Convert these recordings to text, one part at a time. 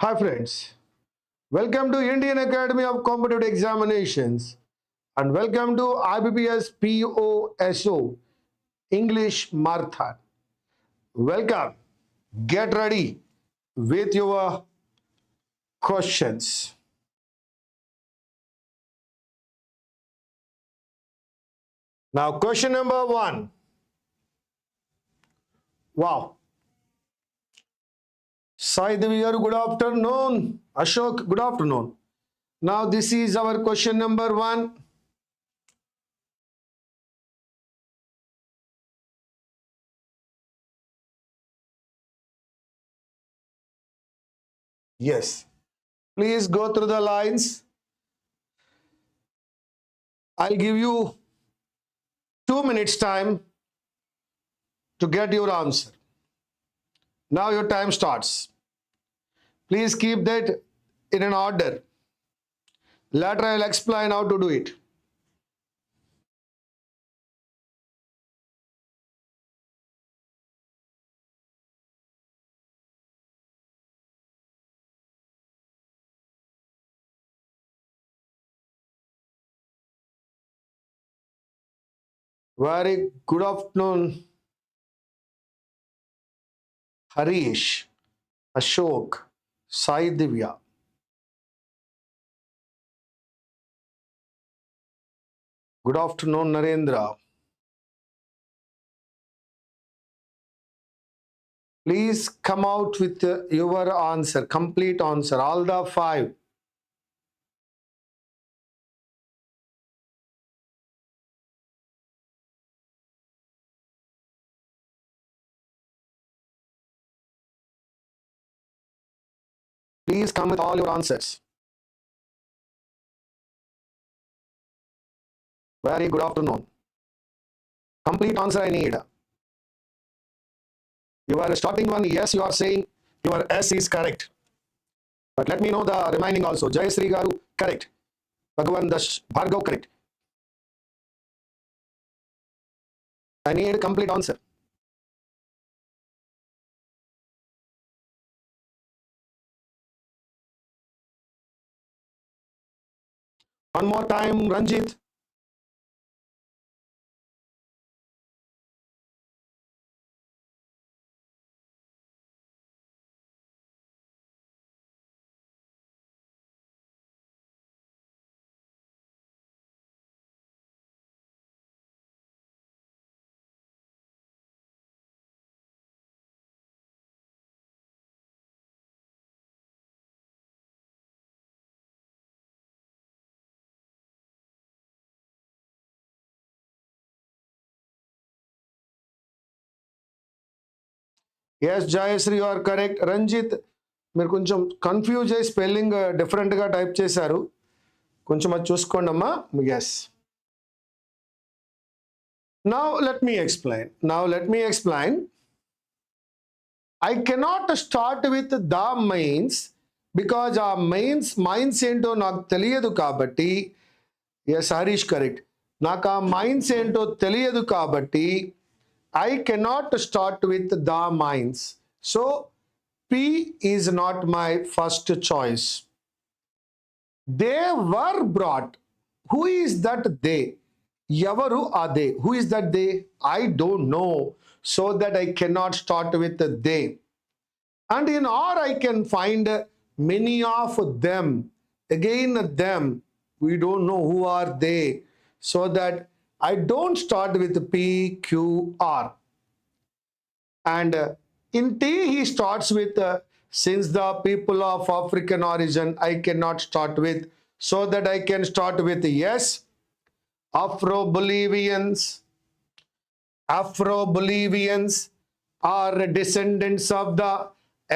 Hi friends, welcome to Indian Academy of Competitive Examinations and welcome to IBPS PO English Marathon. Welcome, get ready with your questions. Now question number 1. Wow. Sai Devi, good afternoon. Ashok, good afternoon. Now this is our question number 1. Yes. Please go through the lines. I'll give you 2 minutes time to get your answer. Now your time starts. Please keep that in an order. Later I'll explain how to do it. Very good afternoon, Harish, Ashok, Sai Divya. Good afternoon, Narendra. Please come out with your answer, complete answer, all the 5. Please come with all your answers. Very good afternoon. Complete answer I need. You are starting one, yes, you are saying your S is correct. But let me know the remaining also. Jai Sri Garu, correct. Bhagavan Dash, Bhargav, correct. I need a complete answer. One more time, Ranjit. Yes, Jayasri, you are correct. Ranjit, మీరు కొంచెం confuse అయ్యి spelling డిఫరెంట్గా type చేశారు. కొంచెం అది చూసుకోండి అమ్మా. Yes. Now let me explain. I cannot start with the mains because ఆ మైన్స్ ఏంటో నాకు తెలియదు కాబట్టి, ఎస్ హరీష్ కరెక్ట్, నాకు ఆ మైన్స్ ఏంటో తెలియదు కాబట్టి I cannot start with the mines. So P is not my first choice. They were brought. Who is that they? Yavaru are they? Who is that they? I don't know. So that I cannot start with they. And in or I can find many of them. Again them. We don't know who are they. So that I don't start with P, Q, R. And in T he starts with since the people of African origin I cannot start with, so that I can start with yes, Afro-Bolivians are descendants of the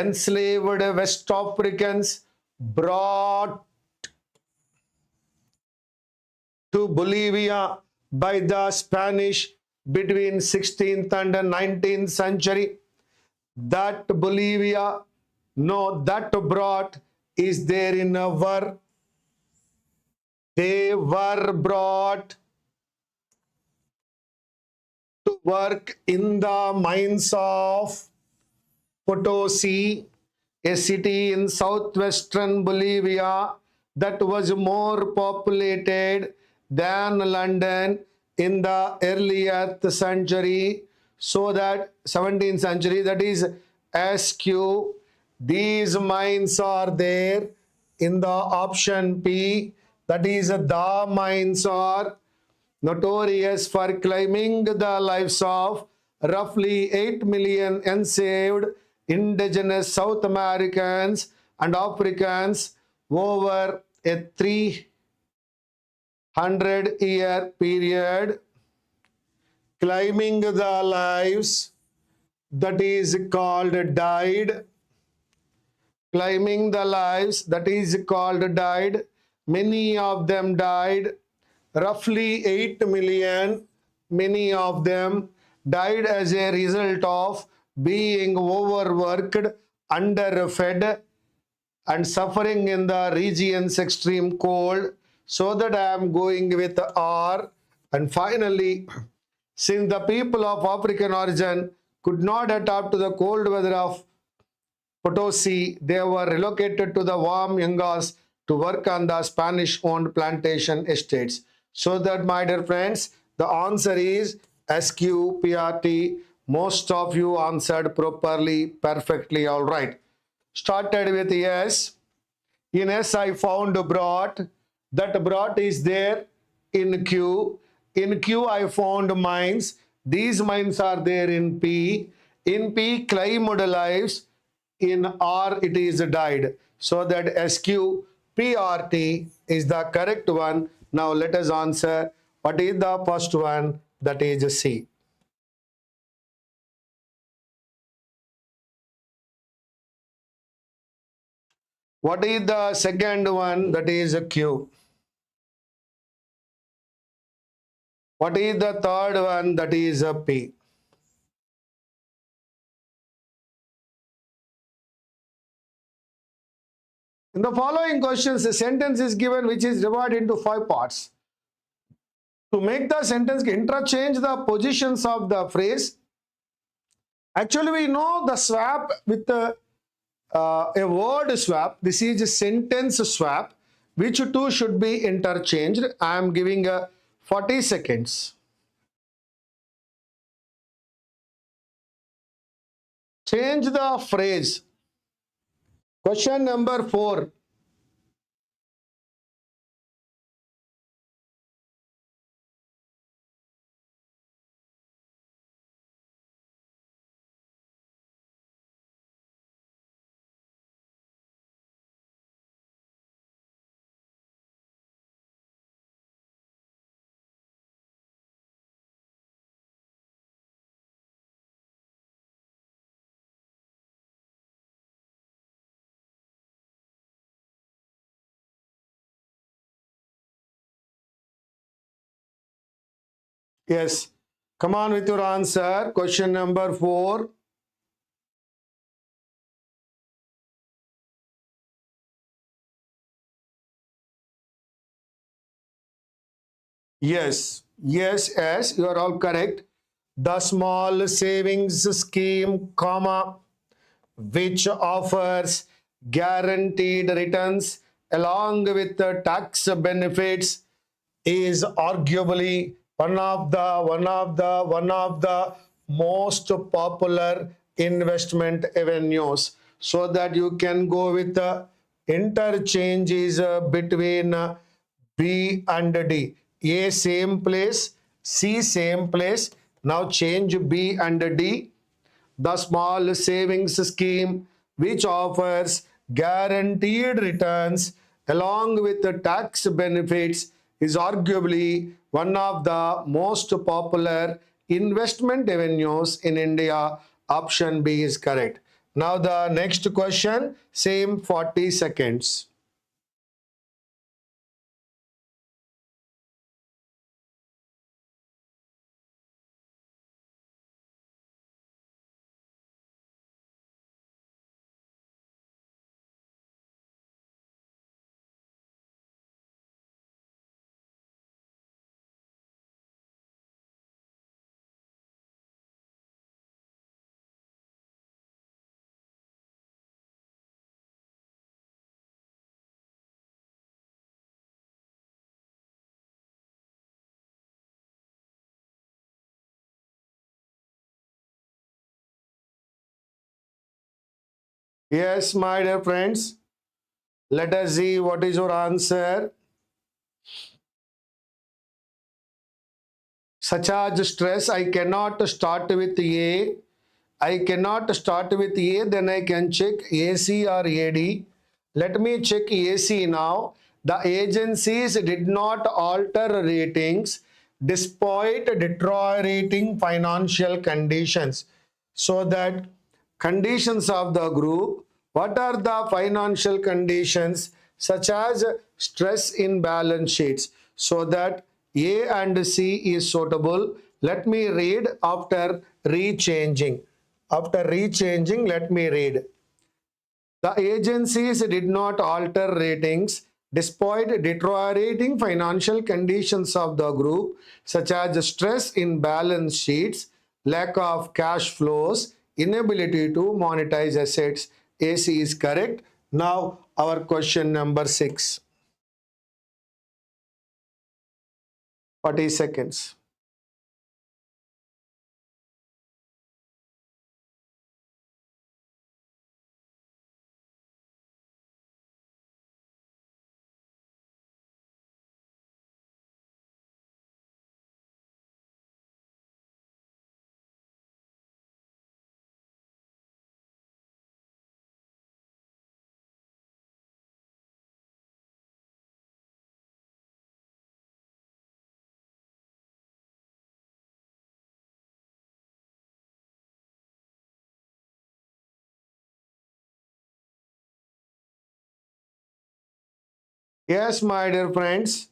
enslaved West Africans brought to Bolivia by the Spanish between 16th and 19th century. That Bolivia, no, that brought is there in our, they were brought to work in the mines of Potosi, a city in southwestern Bolivia that was more populated than London in the earlier century, so that 17th century, that is SQ. These mines are there in the option P, that is the mines are notorious for claiming the lives of roughly 8 million enslaved indigenous South Americans and Africans over a 300-year period. Claiming the lives, that is called died. Claiming the lives, that is called died. Many of them died. Roughly 8 million, many of them died as a result of being overworked, underfed, and suffering in the region's extreme cold. So that I am going with R. And finally, since the people of African origin could not adapt to the cold weather of Potosi, they were relocated to the warm Yangas to work on the Spanish-owned plantation estates. So that, my dear friends, the answer is SQPRT. Most of you answered properly, perfectly, all right. Started with yes. In S, I found brought. That brought is there in Q. In Q, I found mines. These mines are there in P. In P, claimed lives. In R, it is died. So that SQPRT is the correct one. Now let us answer. What is the first one? That is C. What is the second one? That is Q. What is the third one? That is P. In the following questions, a sentence is given which is divided into 5 parts. To make the sentence interchange the positions of the phrase, actually we know the swap with a word swap. This is a sentence swap. Which two should be interchanged? I am giving 40 seconds. Change the phrase. Question number 4. Yes. Come on with your answer. Question number 4. Yes. Yes, yes, you are all correct. The small savings scheme, comma, which offers guaranteed returns along with the tax benefits, is arguably one of the most popular investment avenues. So that you can go with the interchanges between B and D. A same place, C same place. Now change B and D. The small savings scheme, which offers guaranteed returns along with the tax benefits, is arguably one of the most popular investment avenues in India. Option B is correct. Now the next question, same 40 seconds. Yes, my dear friends. Let us see what is your answer. Such as stress, I cannot start with A. I cannot start with A, then I can check AC or AD. Let me check AC now. The agencies did not alter ratings despite deteriorating financial conditions. So that conditions of the group, what are the financial conditions such as stress in balance sheets? So that A and C is suitable. Let me read after rechanging. After rechanging, let me read. The agencies did not alter ratings despite deteriorating financial conditions of the group, such as stress in balance sheets, lack of cash flows, inability to monetize assets. AC is correct. Now, our question number 6. 40 seconds. Yes, my dear friends.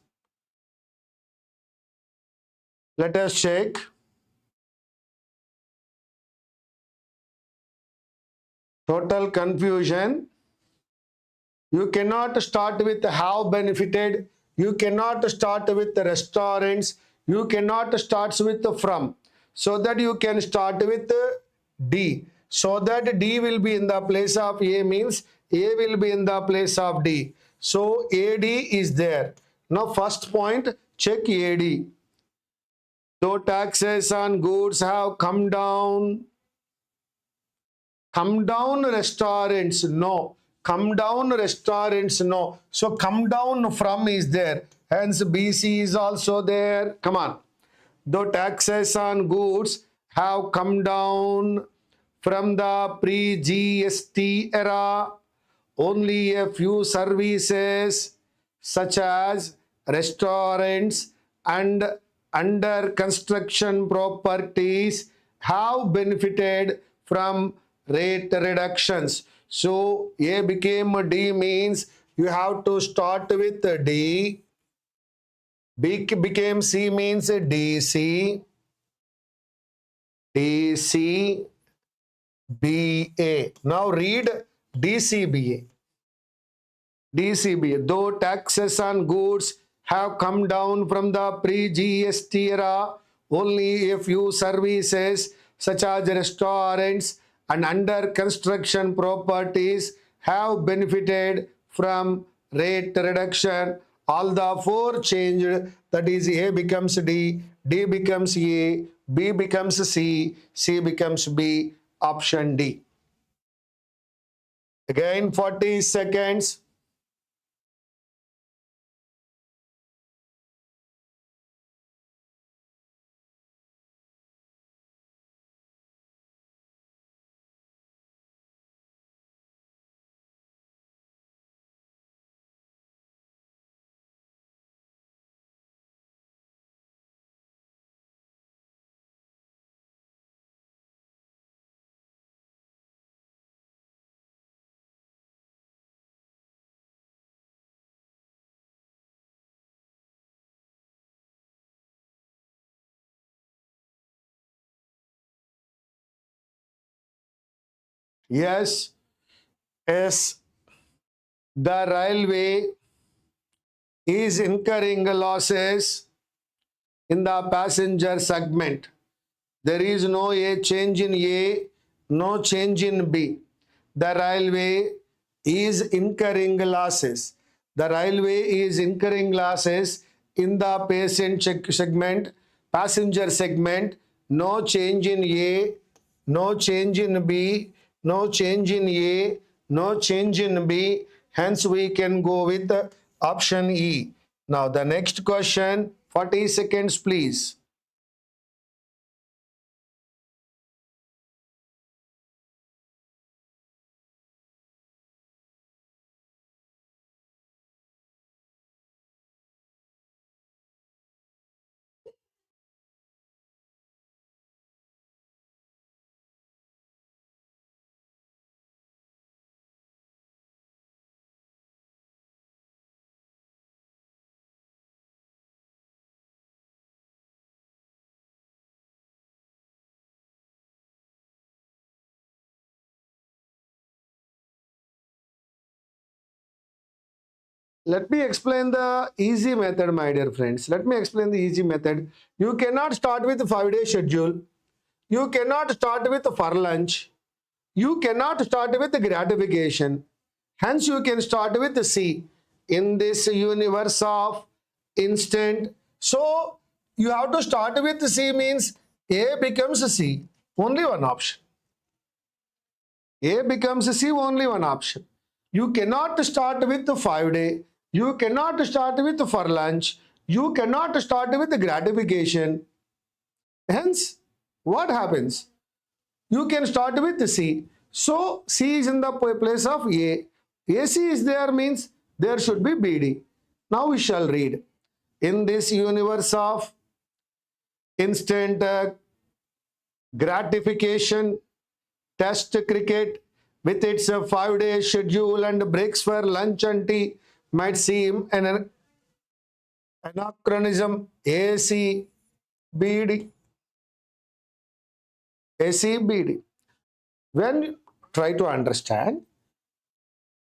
Let us check. Total confusion. You cannot start with have benefited. You cannot start with the restaurants. You cannot start with the from. So that you can start with D. So that D will be in the place of A, means A will be in the place of D. So AD is there. Now first point, check AD. Though taxes on goods have come down restaurants, no. Come down restaurants, no. So come down from is there. Hence BC is also there. Come on. Though taxes on goods have come down from the pre-GST era, only a few services such as restaurants and under construction properties have benefited from rate reductions. So A became D means you have to start with D. B became C means DC. DCBA. Now read DCBA. DCBA. Though taxes on goods have come down from the pre-GST era, only a few services such as restaurants and under construction properties have benefited from rate reduction. All the four changed, that is A becomes D, D becomes A, B becomes C, C becomes B, option D. Again 40 seconds. Yes, yes, the railway is incurring losses in the passenger segment. There is no A change in A, no change in B. The railway is incurring losses. The railway is incurring losses in the passenger segment. No change in A, no change in B, no change in A, No change in B. Hence, we can go with option E. Now, the next question, 40 seconds, please. Let me explain the easy method, my dear friends. Let me explain the easy method. You cannot start with 5-day schedule. You cannot start with for lunch. You cannot start with gratification. Hence, you can start with C. In this universe of instant. So, you have to start with C means A becomes C. Only one option. A becomes C, only one option. You cannot start with the 5-day. You cannot start with for lunch. You cannot start with the gratification. Hence, what happens? You can start with the C. So, C is in the place of A. AC is there means there should be BD. Now we shall read. In this universe of instant gratification, Test cricket with its 5-day schedule and breaks for lunch and tea might seem an anachronism. ACBD. ACBD. When you try to understand,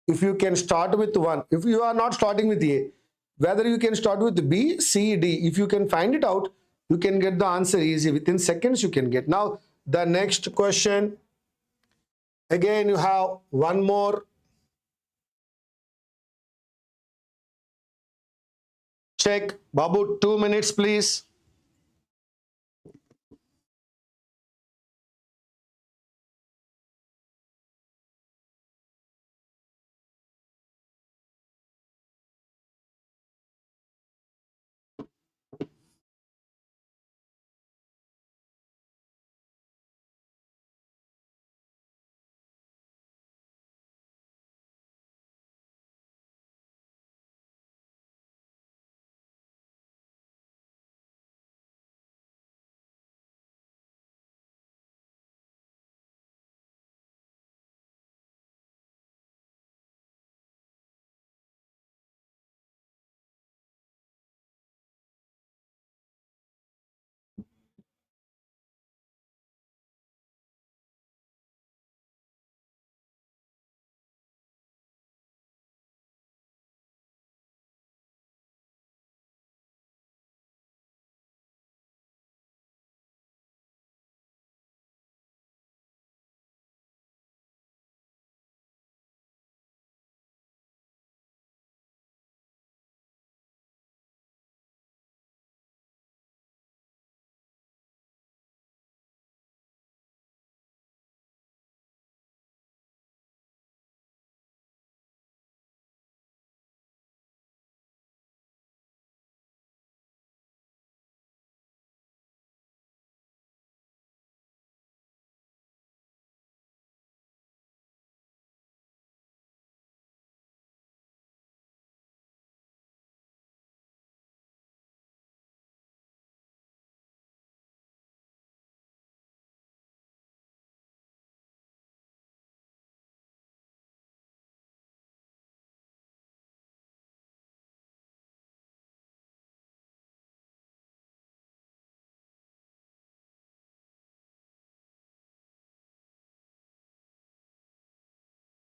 if you can start with one, if you are not starting with A, whether you can start with B, C, D, if you can find it out, you can get the answer easy. Within seconds you can get. Now, the next question. Again, you have one more. Check. Babu, 2 minutes, please.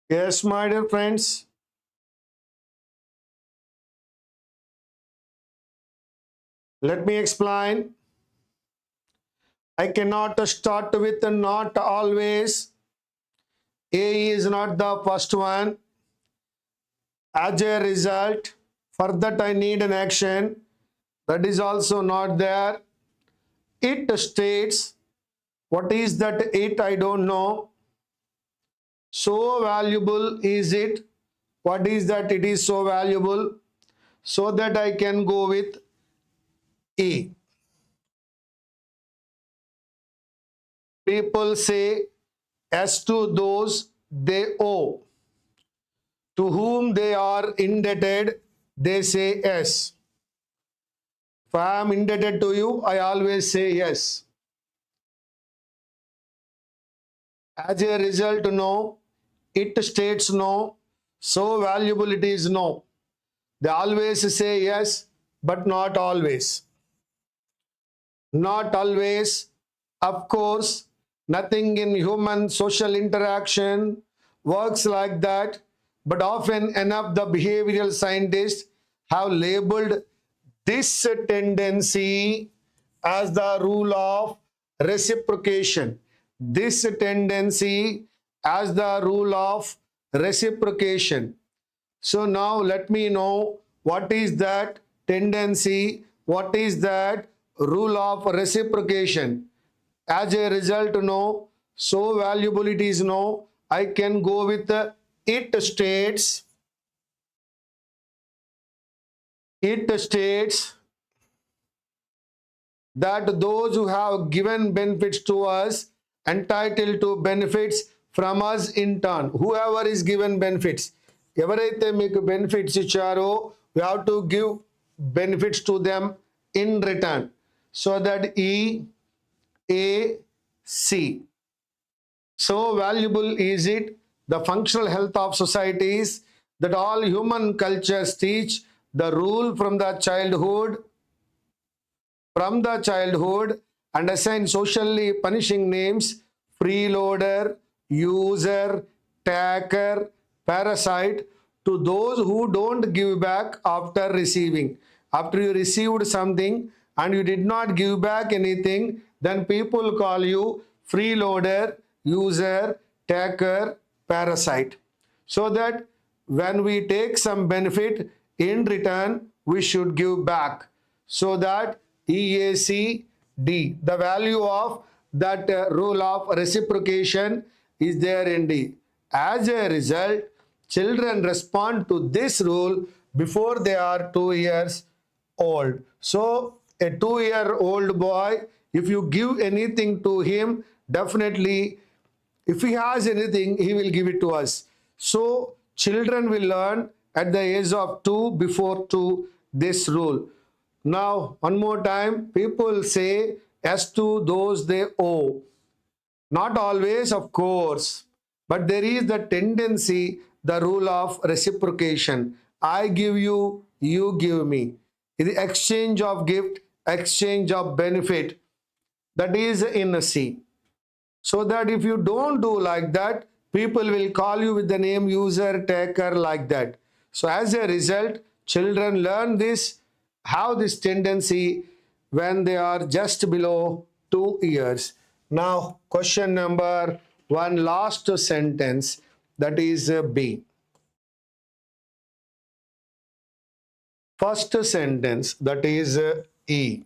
Yes, my dear friends. Let me explain. I cannot start with not always. A is not the first one. As a result, for that I need an action. That is also not there. It states, what is that it? I don't know. So valuable is it? What is that it is so valuable? So that I can go with E. People say as to those they owe. To whom they are indebted, they say yes. If I am indebted to you, I always say yes. As a result, no. It states no. So valuable it is no. They always say yes, but not always. Not always. Of course, nothing in human social interaction works like that, but often enough the behavioral scientists have labeled this tendency as the rule of reciprocation. This tendency as the rule of reciprocation. So now let me know what is that tendency, what is that rule of reciprocation. As a result, no. So valuable it is no. I can go with it states. It states that those who have given benefits to us entitled to benefits from us in turn. Whoever is given benefits, ఎవరైతే మీకు benefits ఇచ్చారో we have to give benefits to them in return. So that EAC. So valuable is it, the functional health of societies, that all human cultures teach the rule from the childhood and assign socially punishing names: freeloader, user, taker, parasite, to those who don't give back after receiving. After you received something and you did not give back anything, then people call you freeloader, user, taker, parasite. So that when we take some benefit, in return we should give back. So that EACD, the value of that rule of reciprocation is there in D. As a result, children respond to this rule before they are 2 years old. So a 2-year-old boy, if you give anything to him, definitely if he has anything, he will give it to us. So children will learn at the age of 2, before 2, this rule. Now, one more time, people say as to those they owe. Not always, of course, but there is the tendency, the rule of reciprocation. I give you, you give me. The exchange of gift, exchange of benefit, that is in C. So that if you don't do like that, people will call you with the name user, taker, like that. So as a result, children learn this, have this tendency when they are just below 2 years. Now, question number 1, last sentence, that is B. First sentence, that is E.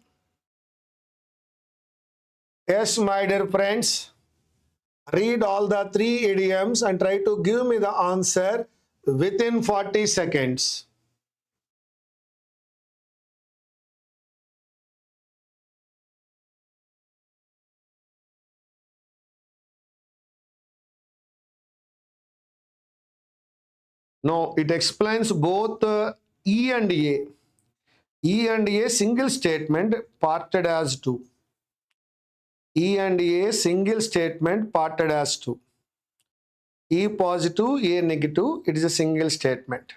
Yes, my dear friends, read all the 3 idioms and try to give me the answer within 40 seconds. No, it explains both E and A. E and A single statement parted as 2. E and A single statement parted as 2. E positive, A negative, it is a single statement.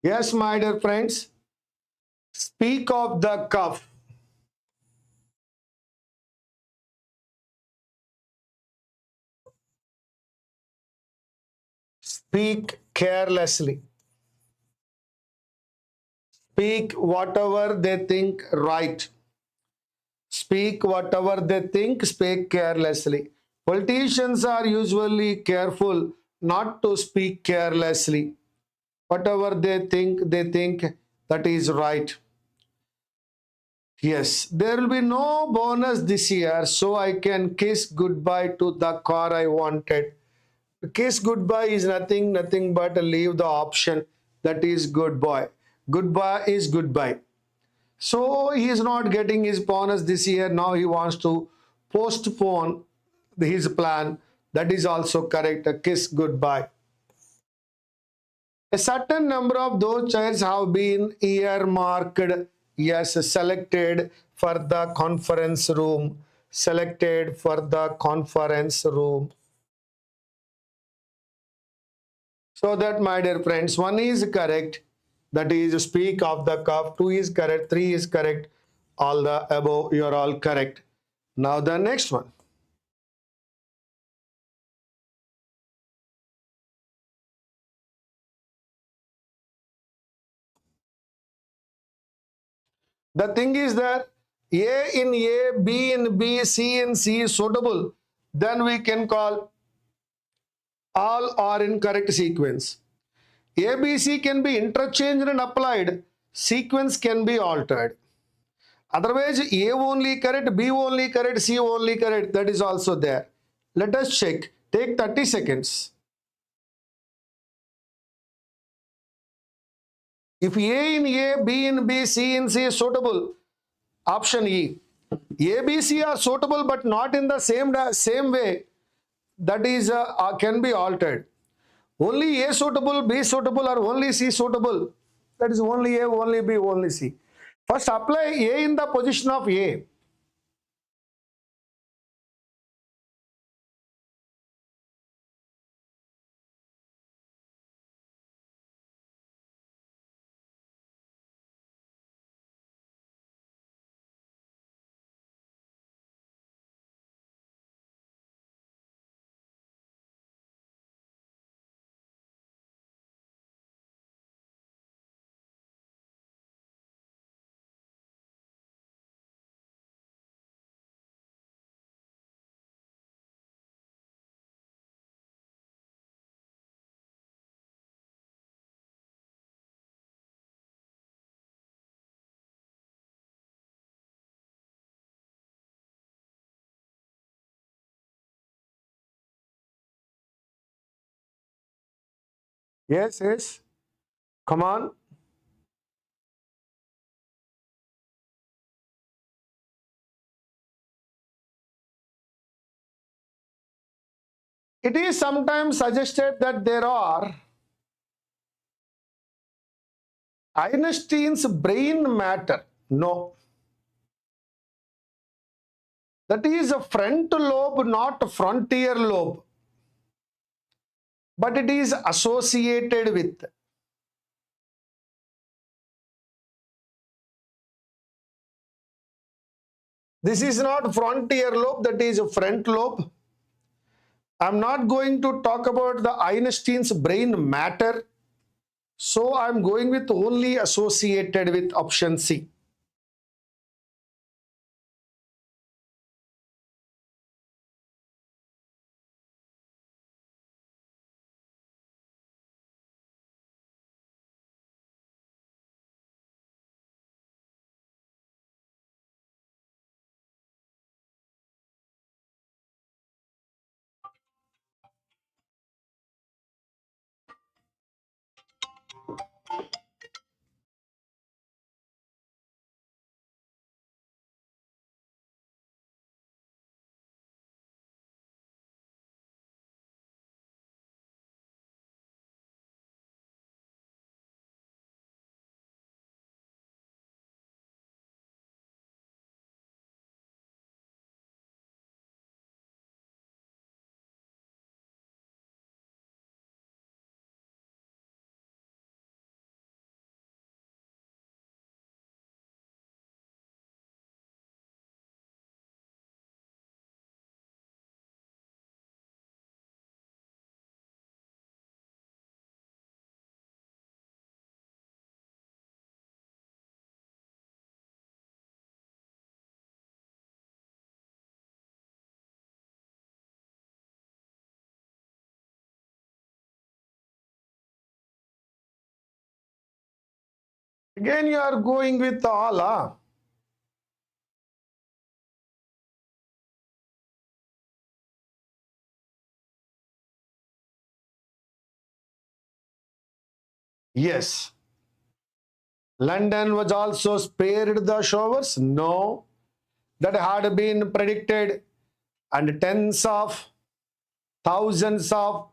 Yes, my dear friends, speak of the cuff. Speak carelessly. speak whatever they think right. Speak whatever they think, speak carelessly. Politicians are usually careful not to speak carelessly. Whatever they think that is right. Yes, there will be no bonus this year, so I can kiss goodbye to the car I wanted. Kiss goodbye is nothing but leave the option that is goodbye. Goodbye is goodbye. So he is not getting his bonus this year. Now he wants to postpone his plan. That is also correct. A kiss goodbye. A certain number of those chairs have been earmarked, yes, selected for the conference room. Selected for the conference room. So that, my dear friends, 1 is correct. That is speak of the cup. 2 is correct. 3 is correct. All the above, you are all correct. Now the next one. The thing is that A in A, B in B, C in C is suitable. Then we can call all are in correct sequence. A, B, C can be interchanged and applied. Sequence can be altered. Otherwise, A only correct, B only correct, C only correct. That is also there. Let us check. Take 30 seconds. If A in A, B in B, C in C is suitable, option E. A, B, C are suitable but not in the same way. That is can be altered. Only A suitable, B suitable, or only C suitable. That is only A, only B, only C. First apply A in the position of A. Yes, yes. Come on. It is sometimes suggested that there are Einstein's brain matter. No. That is a frontal lobe, not frontier lobe. But it is associated with. This is not frontier lobe, that is a front lobe. I'm not going to talk about the Einstein's brain matter. So I'm going with only associated with option C. Again, you are going with all. Yes. London was also spared the showers? No. That had been predicted, and tens of thousands of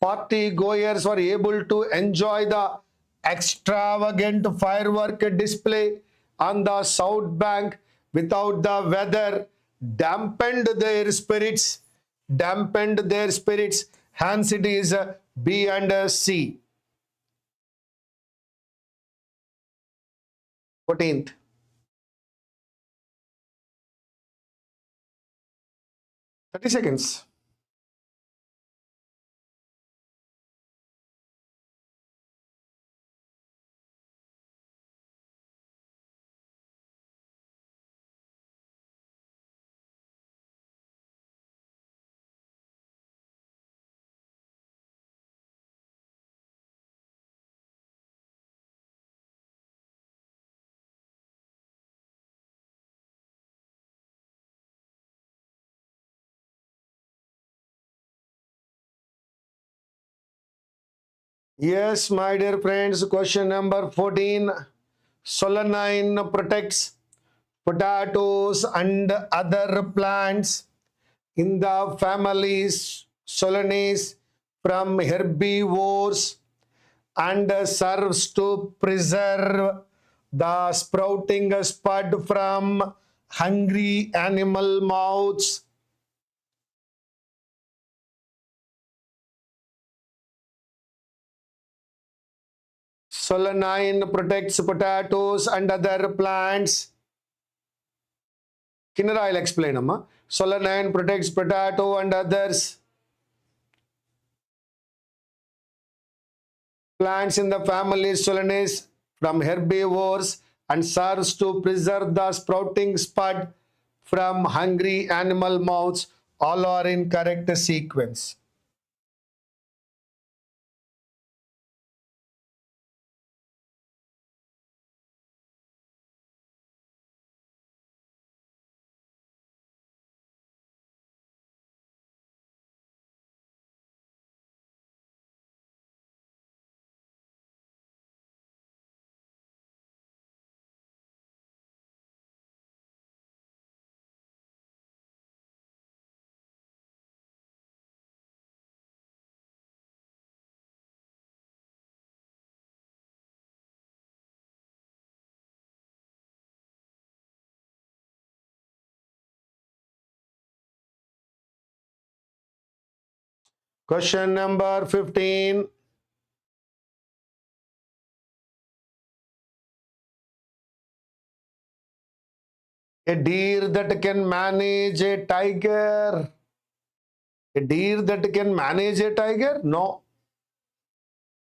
party goers were able to enjoy the extravagant firework display on the south bank without the weather dampened their spirits. Hence it is B and C. 14th. 30 seconds. Yes, my dear friends, question number 14. Solanine protects potatoes and other plants in the families Solanaceae from herbivores and serves to preserve the sprouting spud from hungry animal mouths. Solanine protects potatoes and other plants. Kinara, I'll explain, Amma. Solanine protects potato and others plants in the family Solanaceae from herbivores and serves to preserve the sprouting spud from hungry animal mouths. All are in correct sequence. Question number 15. A deer that can manage a tiger. A deer that can manage a tiger? No.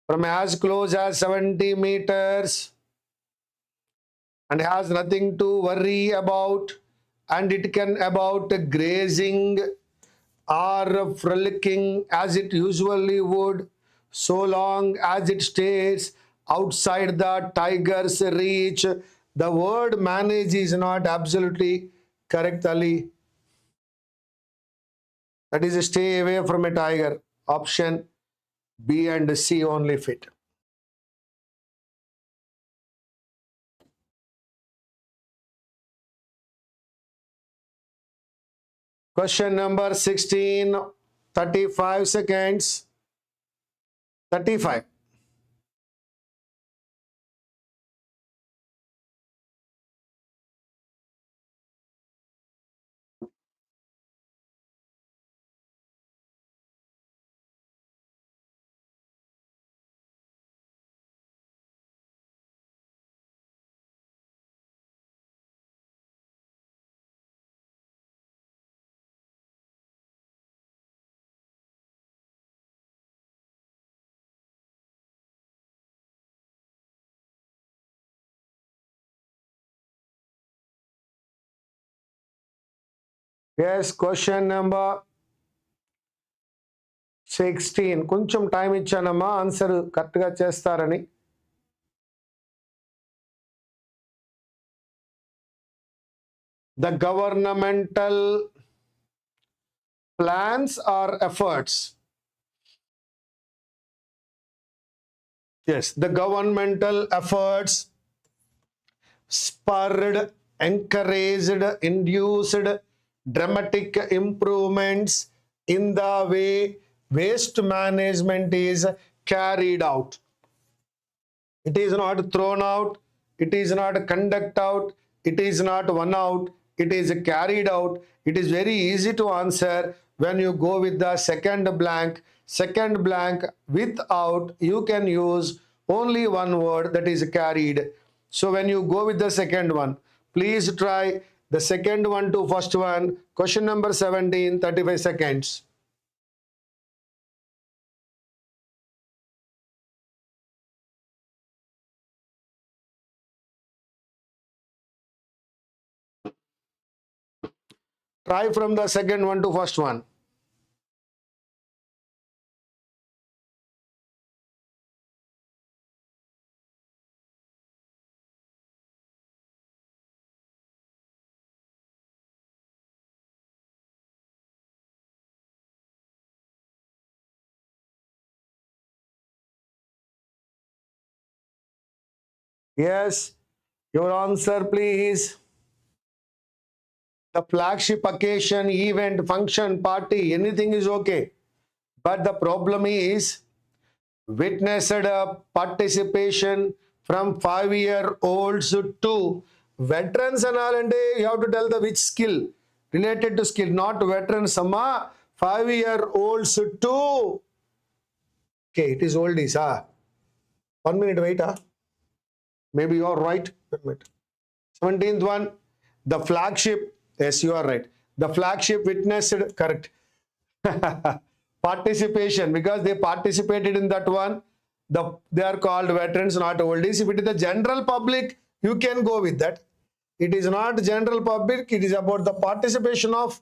From as close as 70 meters and has nothing to worry about, and it can about grazing or frolicking as it usually would, so long as it stays outside the tiger's reach. The word manage is not absolutely correct, Ali. That is, stay away from a tiger. Option B and C only fit. Question number 16, 35 seconds. 35. Yes, question number 16. కొంచెం time ఇచ్చానమ్మా answer కరెక్ట్గా చేస్తారని. The governmental plans or efforts. Yes, the governmental efforts spurred, encouraged, induced dramatic improvements in the way waste management is carried out. It is not thrown out, it is not conduct out, it is not won out, it is carried out. It is very easy to answer when you go with the second blank. Second blank without, you can use only one word, that is carried. So when you go with the second one, please try the second one to first one. Question number 17, 35 seconds. Try from the second one to first one. Yes, your answer please. The flagship occasion, event, function, party, anything is okay. But the problem is witnessed participation from 5-year-olds to veterans and all, and you have to tell the which skill related to skill, not veterans. Sama 5-year-olds to. Okay, it is oldies. 1 minute, wait. Maybe you are right. 17th one, the flagship. Yes, you are right. The flagship witnessed, correct. Participation, because they participated in that one. They are called veterans, not oldies. If it is the general public, you can go with that. It is not general public. It is about the participation of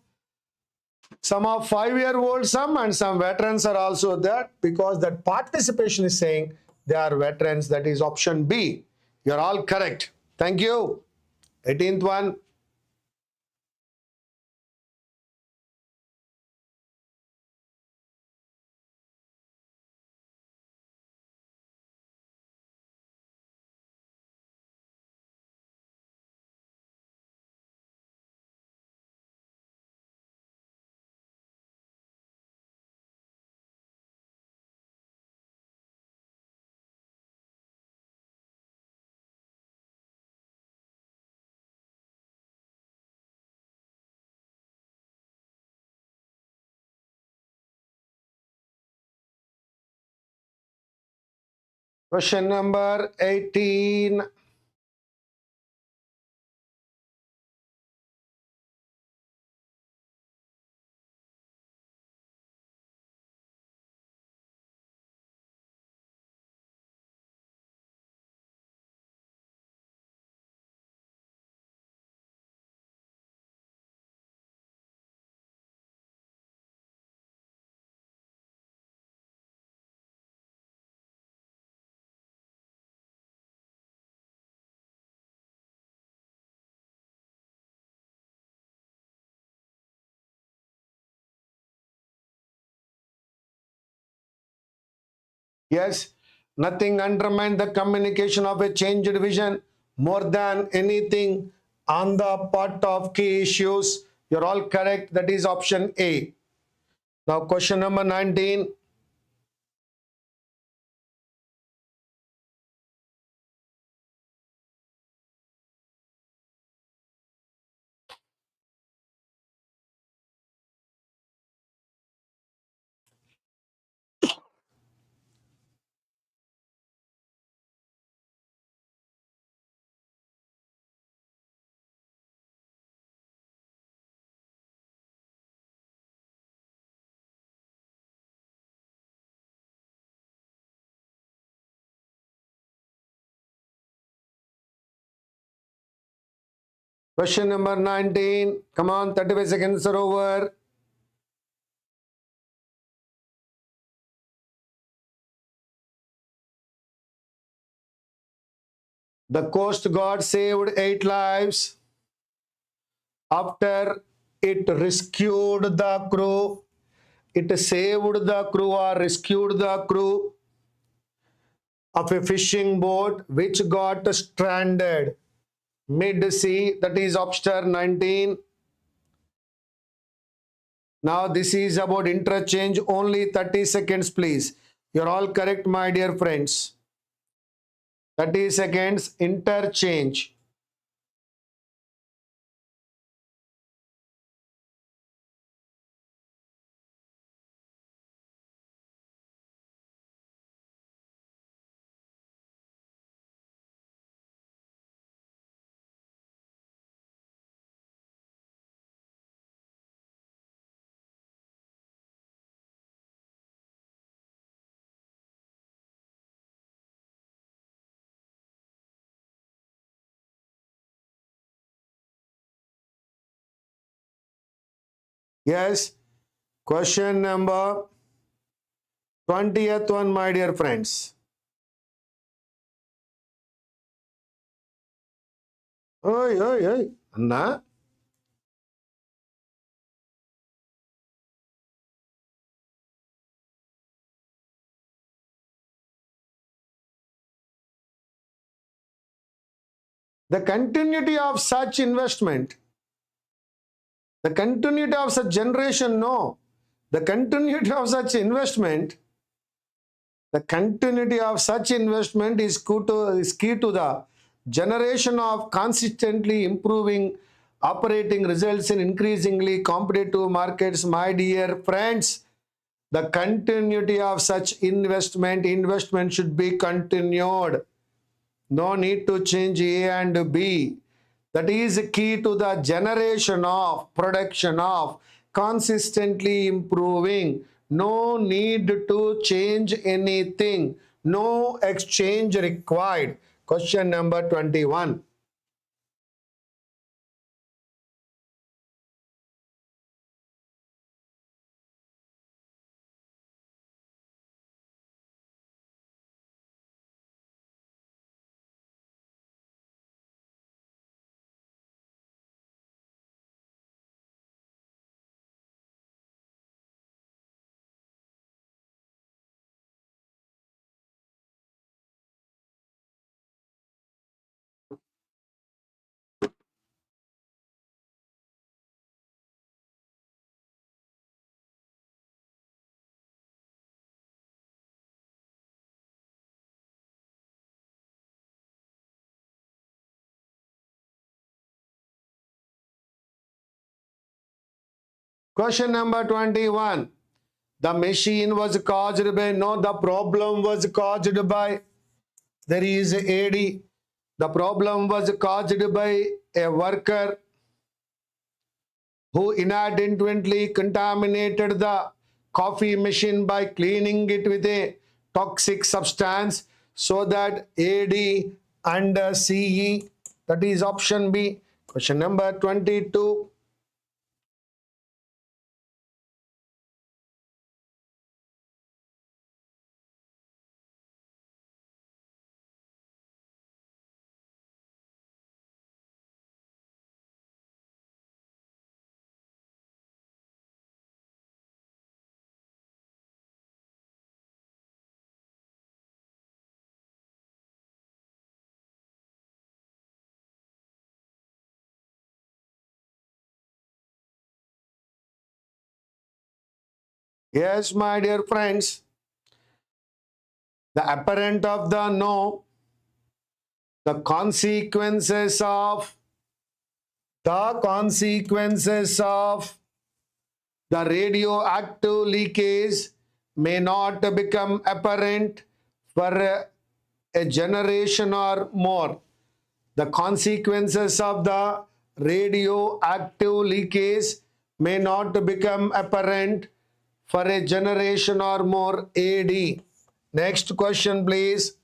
some of 5-year-olds, some, and some veterans are also there, because that participation is saying they are veterans. That is option B. You are all correct. Thank you. 18th one. Question number 18. Yes, nothing undermines the communication of a changed vision more than anything on the part of key issues. You're all correct. That is option A. Now, question number 19. Question number 19. Come on, 35 seconds are over. The Coast Guard saved 8 lives after it rescued the crew, it saved the crew or rescued the crew of a fishing boat which got stranded mid-sea, that is option 19. Now this is about interchange, only 30 seconds please. You're all correct my dear friends. 30 seconds, interchange. Yes, question number 20th one, my dear friends. Oi, oi, oi. Anna. The continuity of such investment, the continuity of such generation, no. The continuity of such investment, the continuity of such investment is key to the generation of consistently improving operating results in increasingly competitive markets. My dear friends, the continuity of such investment should be continued. No need to change A and B. That is key to the generation of production of consistently improving. No need to change anything. No exchange required. Question number 21. Question number 21. The machine was caused by, no, the problem was caused by, there is AD. The problem was caused by a worker who inadvertently contaminated the coffee machine by cleaning it with a toxic substance, so that AD and CE, that is option B. Question number 22. Yes, my dear friends, the apparent of the no, the consequences of the radioactive leakage may not become apparent for a generation or more. The consequences of the radioactive leakage may not become apparent for a generation or more. AD. Next question, please.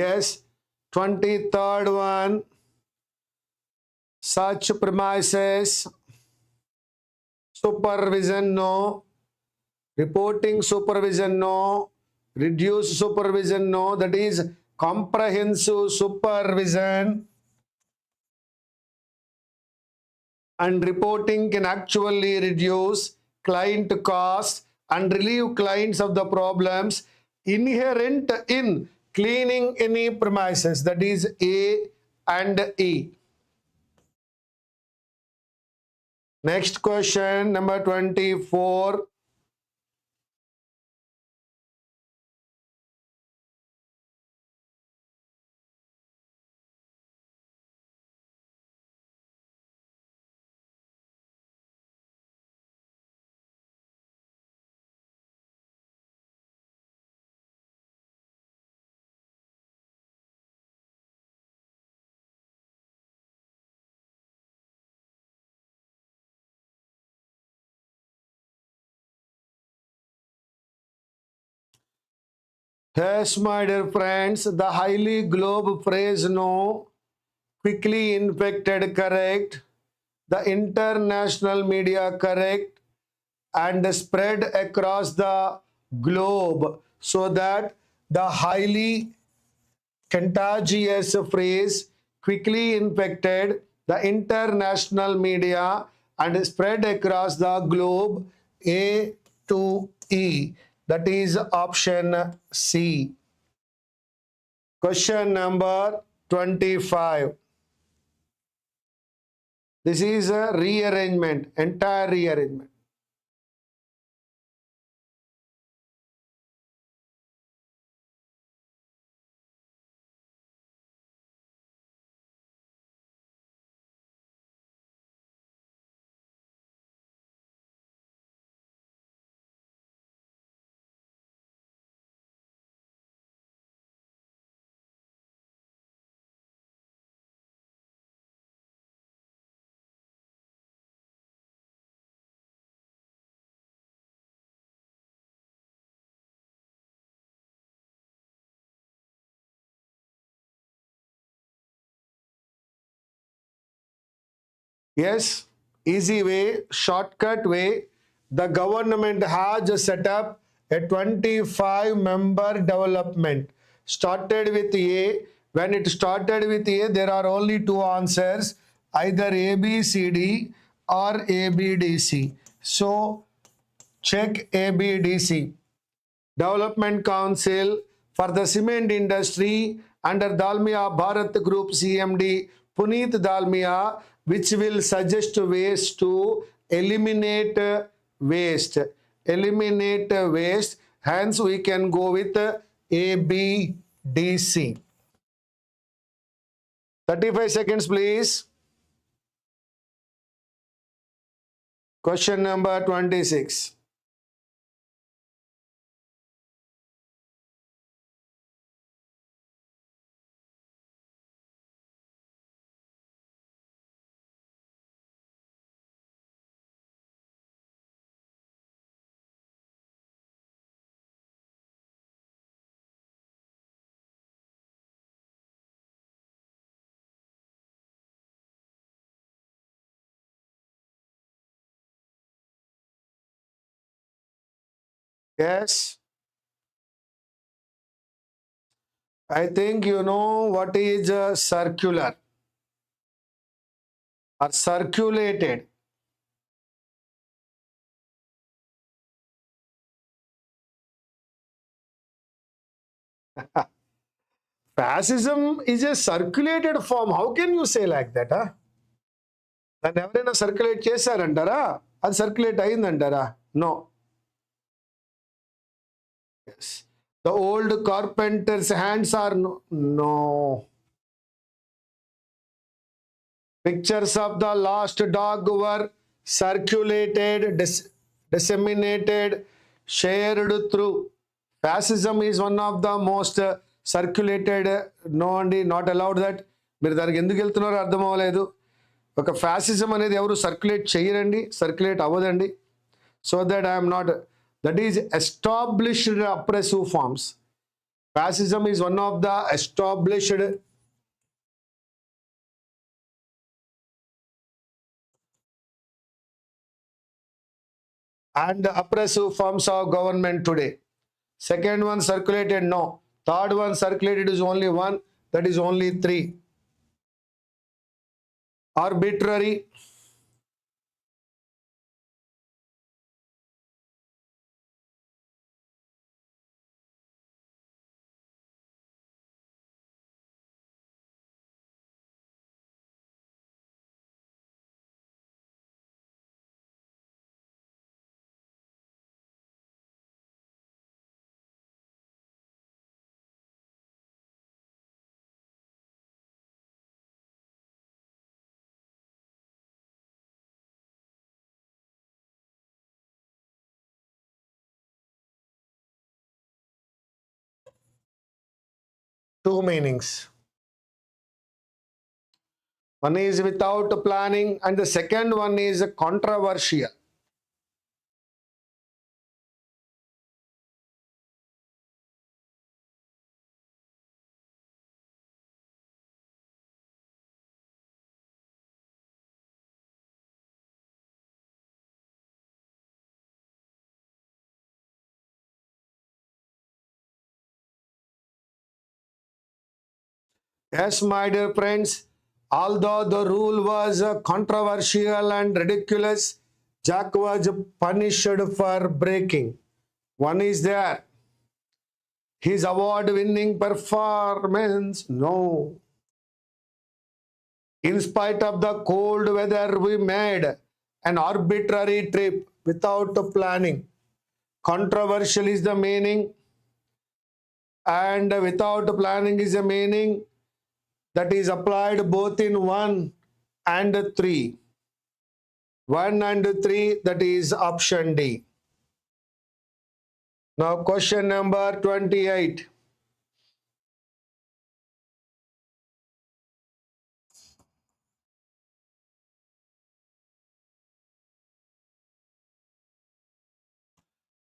Yes. 23rd one, such premises, supervision no, reporting supervision no, reduced supervision no, that is comprehensive supervision, and reporting can actually reduce client cost and relieve clients of the problems inherent in cleaning any premises, that is A and E. Next question, number 24. Yes, my dear friends, the highly globe phrase no, quickly infected correct, the international media correct, and spread across the globe, so that the highly contagious phrase quickly infected the international media and spread across the globe, A to E. That is option C. Question number 25. This is a rearrangement, entire rearrangement. Yes, easy way, shortcut way. The government has set up a 25-member development. Started with A. When it started with A, there are only two answers, either ABCD or ABDC. So check ABDC. Development Council for the Cement Industry under Dalmia Bharat Group CMD Puneet Dalmia, which will suggest ways to eliminate waste. Eliminate waste. Hence, we can go with ABDC. 35 seconds, please. Question number 26. Yes. I think you know what is circular or circulated. Fascism is a circulated form. How can you say like that? Then ఎవరైనా circulate చేశారంటారా? అది circulate అయిందంటారా? No. Yes. The old carpenter's hands are no. Pictures of the lost dog were circulated, disseminated, shared through. Fascism is one of the most circulated. No, అండి, not allowed that. మీరు దానికి ఎందుకు వెళ్తున్నారో అర్థం అవ్వలేదు. ఒక fascism అనేది ఎవరు సర్క్యులేట్ చేయరండి, సర్క్యులేట్ అవ్వదండి. So that I'm not, that is established oppressive forms. Fascism is one of the established and oppressive forms of government today. Second one circulated, no. Third one circulated is only one, that is only three. Arbitrary, two meanings. One is without planning and the second one is controversial. Yes, my dear friends, although the rule was controversial and ridiculous, Jack was punished for breaking. One is there. His award-winning performance, no. In spite of the cold weather, we made an arbitrary trip without planning. Controversial is the meaning, and without planning is the meaning that is applied both in 1 and 3. 1 and 3, that is option D. Now question number 28.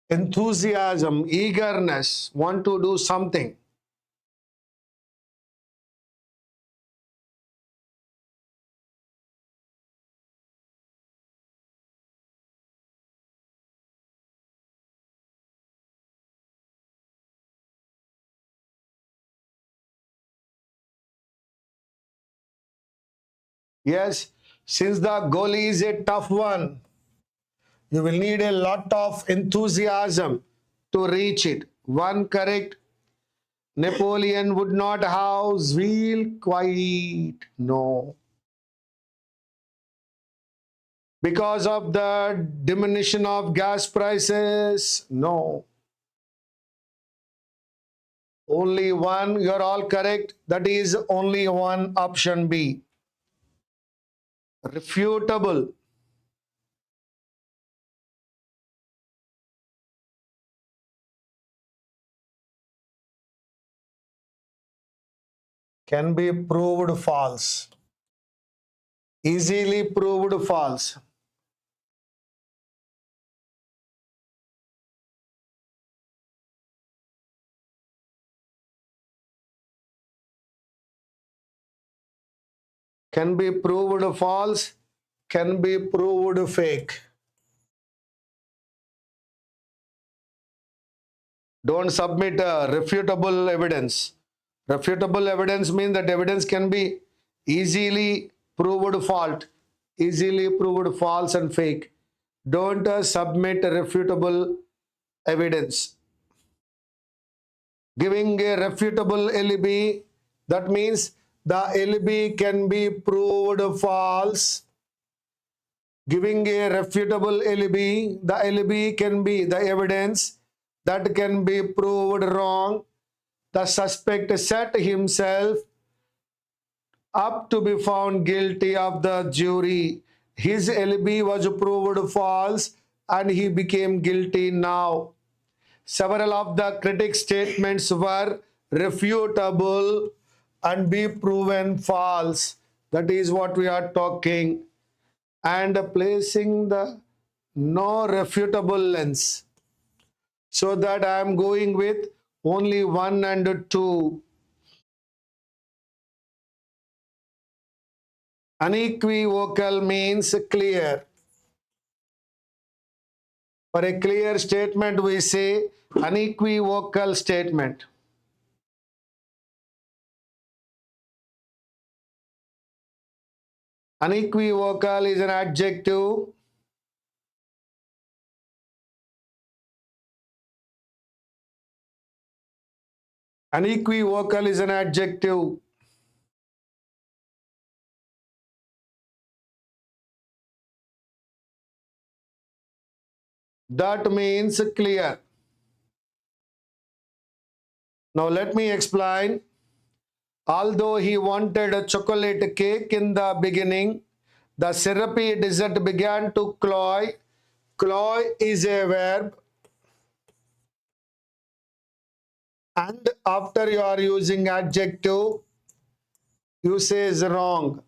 Enthusiasm, eagerness, want to do something. Yes, since the goal is a tough one, you will need a lot of enthusiasm to reach it. One correct. Napoleon would not have zeal quite, no. Because of the diminution of gas prices, no. Only one, you're all correct. That is only one, option B. Refutable. Can be proved false. Easily proved false. Can be proved false, can be proved fake. Don't submit refutable evidence. Refutable evidence means that evidence can be easily proved false and fake. Don't submit refutable evidence. Giving a refutable alibi, that means the alibi can be proved false. Giving a refutable alibi, the alibi can be the evidence that can be proved wrong. The suspect set himself up to be found guilty of the jury. His alibi was proved false and he became guilty now. Several of the critics' statements were refutable and be proven false. That is what we are talking. And placing the no refutable lens. So that I am going with Only 1 and 2. Unequivocal means clear. For a clear statement, we say unequivocal statement. Unequivocal is an adjective. Unequivocal is an adjective. That means clear. Now let me explain. Although he wanted a chocolate cake in the beginning, the syrupy dessert began to cloy. Cloy is a verb. And after you are using adjective, usage is wrong.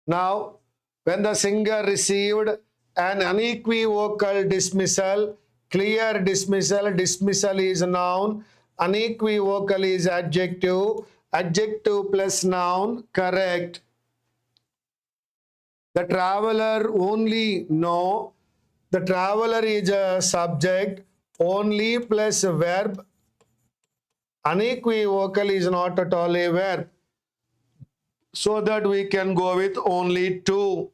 Now, when the singer received an unequivocal dismissal, clear dismissal, dismissal is noun, unequivocal is adjective, adjective plus noun, correct. The traveler only, no. The traveler is a subject, only plus verb. Unequivocal is not at all a verb. So that we can go with only 2.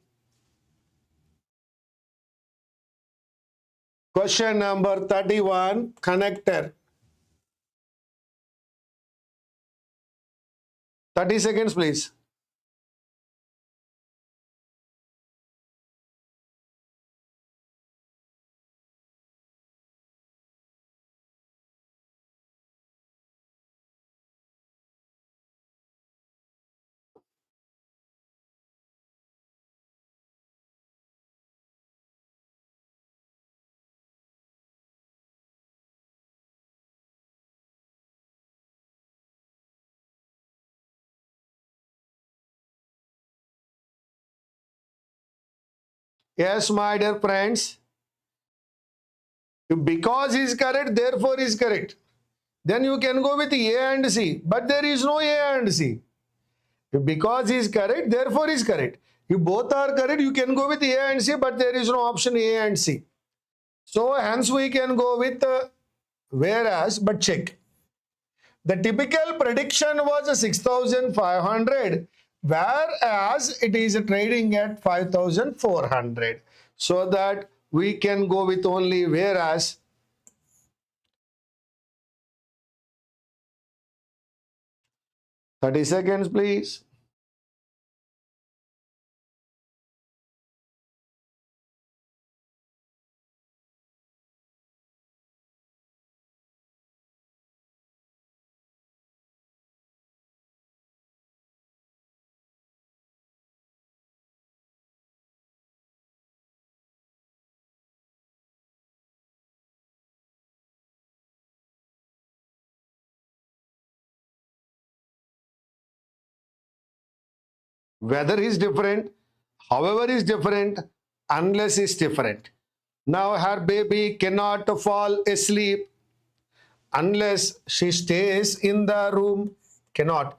Question number 31, connector. 30 seconds, please. Yes, my dear friends. Because is correct, therefore is correct. Then you can go with A and C. But there is no A and C. Because is correct, therefore is correct. If both are correct, you can go with A and C, but there is no option A and C. So hence we can go with whereas, but check. The typical prediction was 6,500, whereas it is trading at 5,400. So that we can go with only whereas. "30 seconds, please. Whether is different, however is different, unless is different. Now her baby cannot fall asleep unless she stays in the room. Cannot.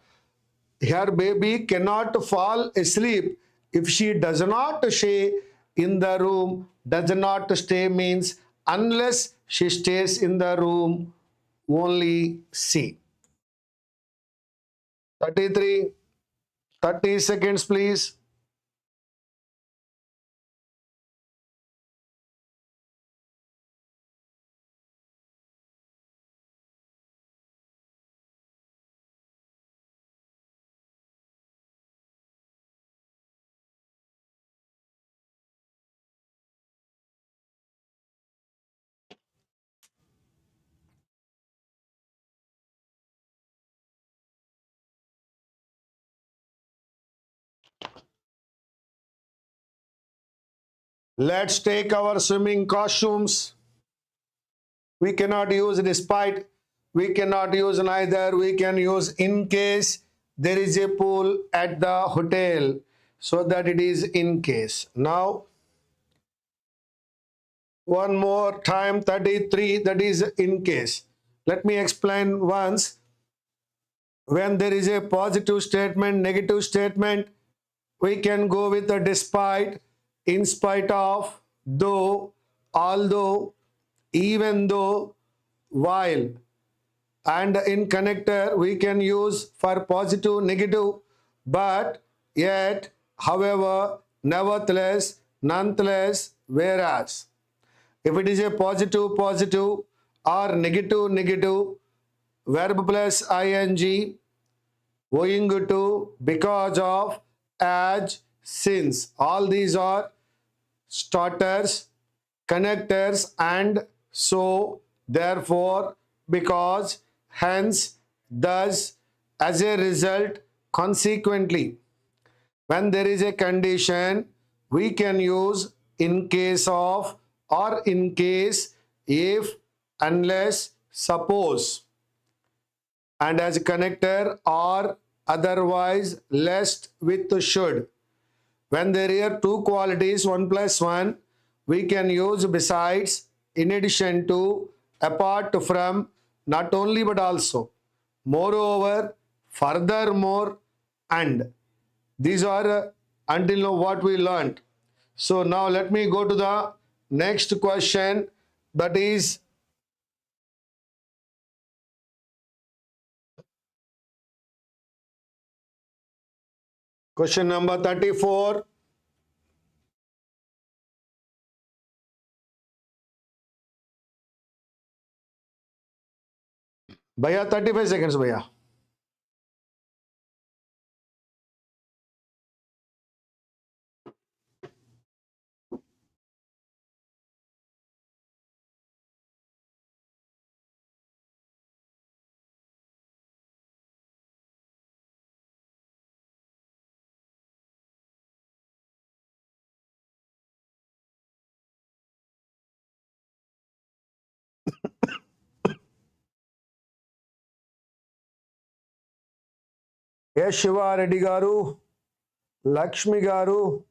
Her baby cannot fall asleep if she does not stay in the room. Does not stay means unless she stays in the room, only C. 33, 30 seconds, please. Let's take our swimming costumes. We cannot use despite. We cannot use neither. We can use in case there is a pool at the hotel. So that it is in case. Now, one more time, 33, that is in case. Let me explain once. When there is a positive statement, negative statement, we can go with a despite, in spite of, though, although, even though, while. And in connector, we can use for positive, negative, but, yet, however, nevertheless, nonetheless, whereas. If it is a positive, positive, or negative, negative, verb plus ing, owing to, because of, as, since. All these are starters, connectors, and so, therefore, because, hence, thus, as a result, consequently. When there is a condition, we can use in case of or in case, if, unless, suppose. And as a connector or otherwise lest with should. When there are two qualities, 1 plus 1, we can use besides, in addition to, apart from, not only but also, moreover, furthermore, and. These are until now what we learned. So now let me go to the next question, that is question number 34. Bhaiya, 35 seconds, bhaiya. Yes, Shiva Reddy garu, Lakshmi garu.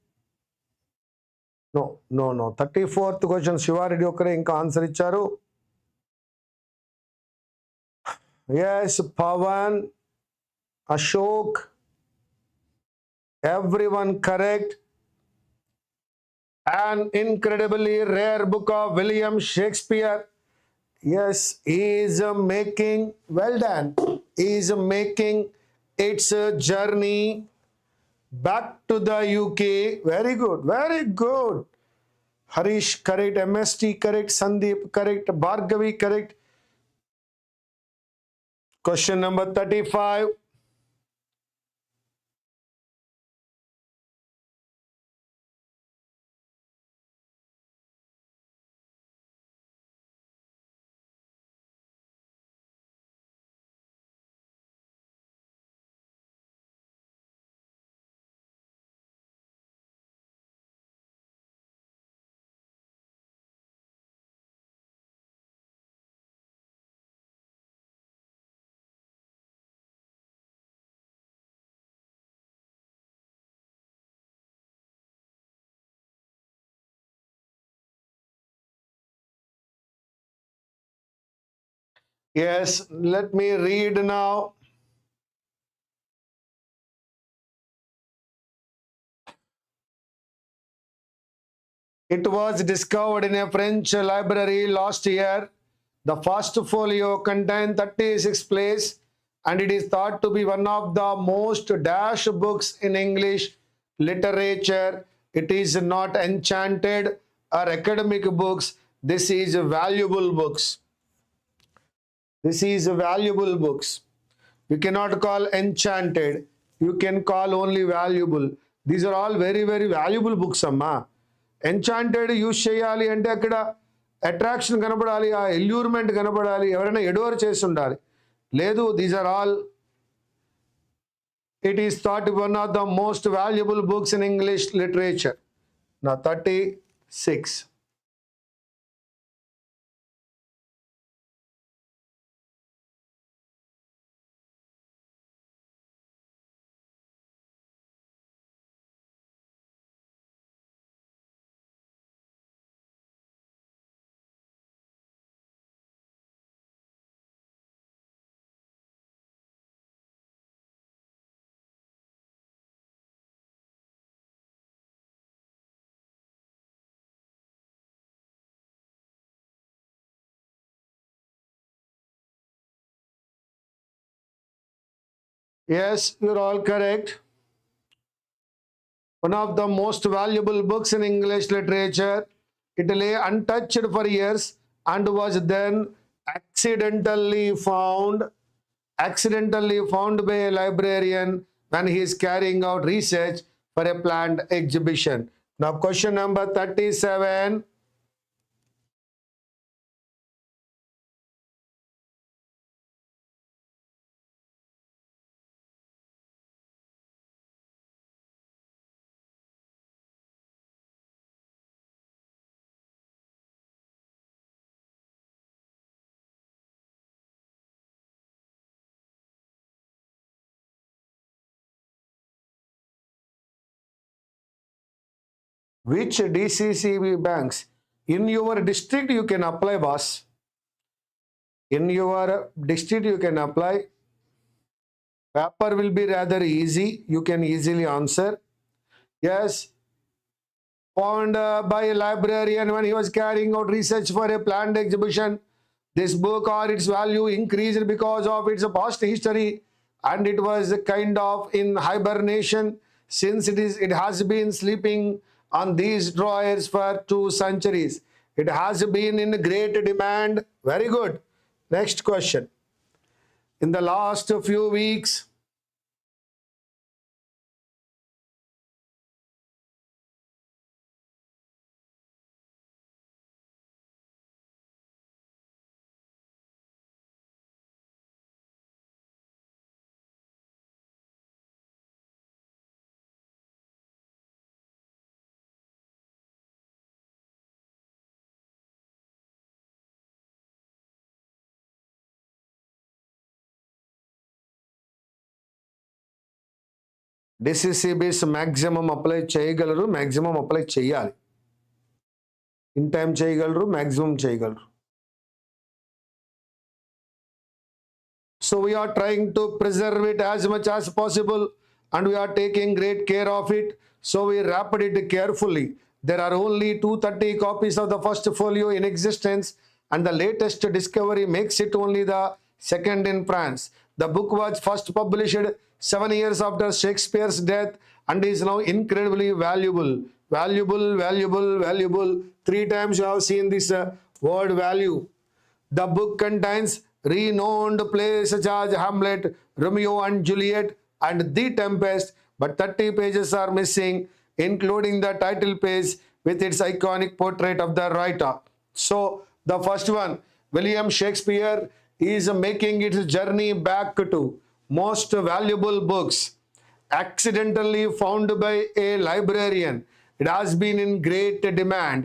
No. 34th question, Shiva Reddy okare inka answer icharu. Yes, Pavan, Ashok, everyone correct. An incredibly rare book of William Shakespeare. Yes, he is making, well done, he is making its journey back to the UK. Very good, very good. Harish correct, MST correct, Sandeep correct, Bhargavi correct. Question number 35. Yes, let me read now. It was discovered in a French library last year. The first folio contained 36 plays, and it is thought to be one of the most dash books in English literature. It is not enchanted or academic books. This is valuable books. This is valuable books. You cannot call enchanted. You can call only valuable. These are all very, very valuable books, amma. Enchanted use చేయాలి అంటే అక్కడ attraction కనపడాలి, ఆ ఎల్యూర్మెంట్ కనపడాలి, ఎవరైనా adore చేసి ఉండాలి. లేదు, these are all, it is thought one of the most valuable books in English literature. నా 36. Yes, you're all correct. One of the most valuable books in English literature. It lay untouched for years and was then accidentally found by a librarian when he is carrying out research for a planned exhibition. Now question number 37. Which DCCB banks in your district you can apply, boss? In your district you can apply. Paper will be rather easy. You can easily answer. Yes. Found by a librarian when he was carrying out research for a planned exhibition. This book or its value increased because of its past history, and it was kind of in hibernation since it has been sleeping on these drawers for 2 centuries. It has been in great demand. Very good. Next question. In the last few weeks, DCCBs maximum apply చేయగలరు, maximum apply చేయాలి. In time చేయగలరు, maximum చేయగలరు. So we are trying to preserve it as much as possible and we are taking great care of it. So we wrapped it carefully. There are only 230 copies of the first folio in existence and the latest discovery makes it only the second in France. The book was first published 7 years after Shakespeare's death and is now incredibly valuable. Valuable. 3 times you have seen this word value. The book contains renowned plays such as Hamlet, Romeo and Juliet, and The Tempest, but 30 pages are missing, including the title page with its iconic portrait of the writer. So, the first one, William Shakespeare is making its journey back to most valuable books, accidentally found by a librarian. It has been in great demand,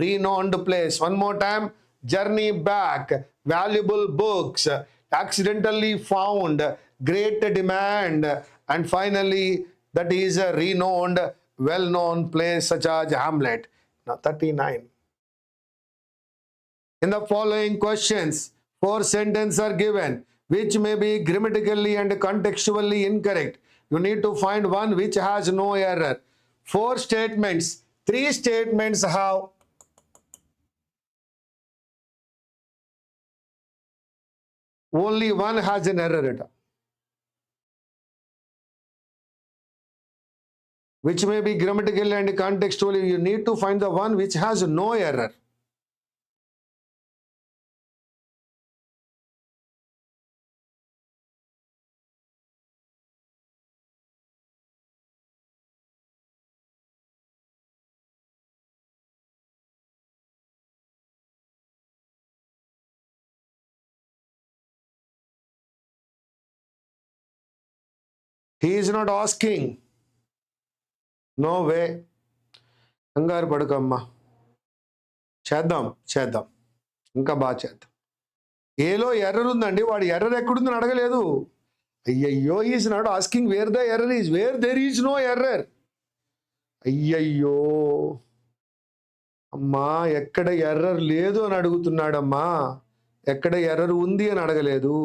renowned place. One more time, journey back, valuable books, accidentally found, great demand, and finally that is a renowned, well-known place such as Hamlet. Now 39. In the following questions, 4 sentences are given which may be grammatically and contextually incorrect. You need to find one which has no error. 4 statements, 3 statements have only one has an error, which may be grammatically and contextually. You need to find the one which has no error. He is not asking. No way. కంగారు పడకమ్మా, చేద్దాం ఇంకా బాగా చేద్దాం. ఏలో error ఉందండి, వాడు error ఎక్కడుందని అడగలేదు. అయ్యయ్యో, is not asking where the error is, where there is no error. అయ్యయ్యో అమ్మా, ఎక్కడ ఎర్రర్ లేదు అని అడుగుతున్నాడమ్మా, ఎక్కడ ఎర్రర్ ఉంది అని అడగలేదు.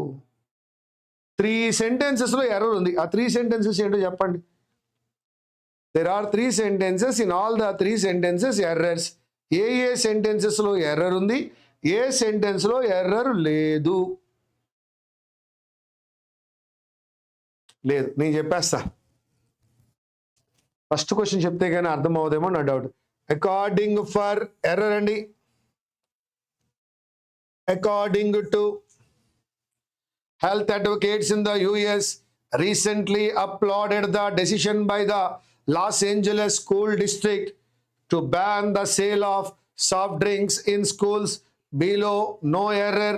3 sentencesలో ఎర్రర్ ఉంది. ఆ 3 sentences ఏంటో చెప్పండి. There are 3 sentences. In all the 3 sentences errors. ఏ సెంటెన్సెస్లో ఎర్రర్ ఉంది, ఏ సెంటెన్స్లో ఎర్రర్ లేదు. లేదు, నేను చెప్పేస్తా. ఫస్ట్ క్వశ్చన్ చెప్తే కానీ అర్థం అవుదేమో నా డౌట్. అకార్డింగ్ ఫర్ ఎర్రర్ అండి. According to health advocates in the US recently applauded the decision by the Los Angeles School District to ban the sale of soft drinks in schools below no error.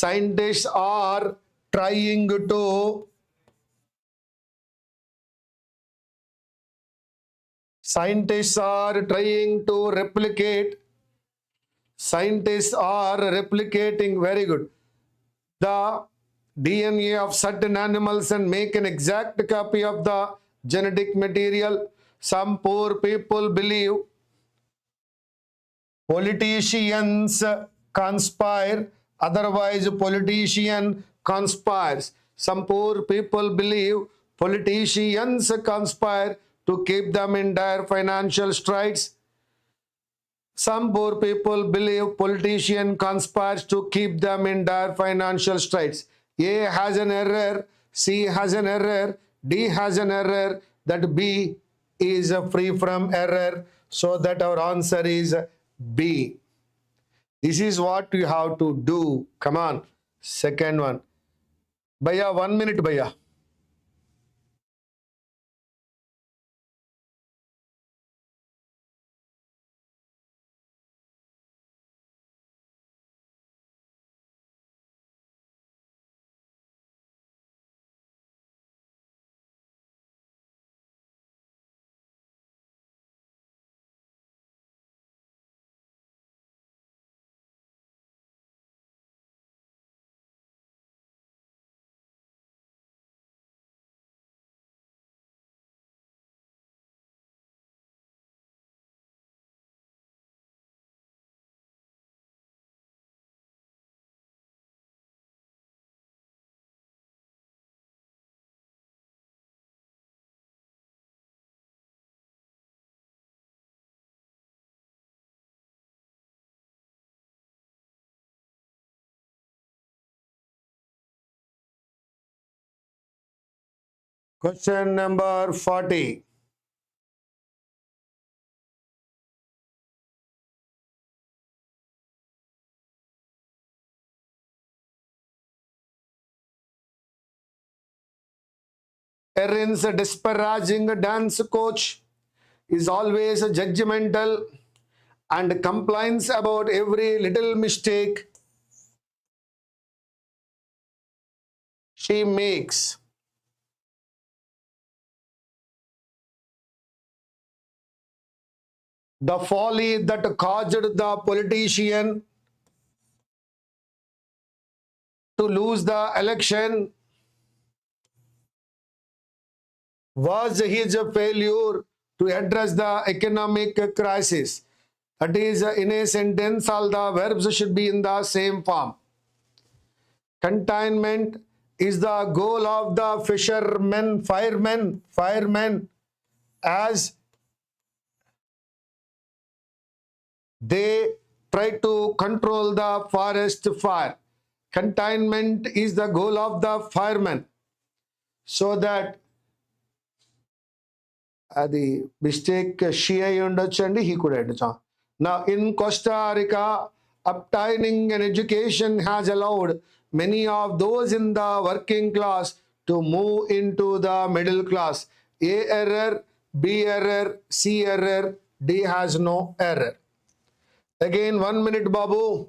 Scientists are trying to replicate. Scientists are replicating, very good, the DNA of certain animals and make an exact copy of the genetic material. Some poor people believe politicians conspire, otherwise politician conspires. Some poor people believe politicians conspire to keep them in dire financial straits. Some poor people believe politician conspires to keep them in dire financial straits. A has an error, C has an error, D has an error, that B is free from error. So that our answer is B. This is what you have to do. Come on. Second one. Bhaiya, 1 minute, bhaiya. Question number 40. Erin's disparaging dance coach is always judgmental and complains about every little mistake she makes. The folly that caused the politician to lose the election was his failure to address the economic crisis. That is, in a sentence, all the verbs should be in the same form. Containment is the goal of the firemen, as they try to control the forest fire. Containment is the goal of the firemen, so that the mistake she and he could add. Now in Costa Rica, obtaining an education has allowed many of those in the working class to move into the middle class. A error, B error, C error, D has no error. Again, 1 minute, Babu.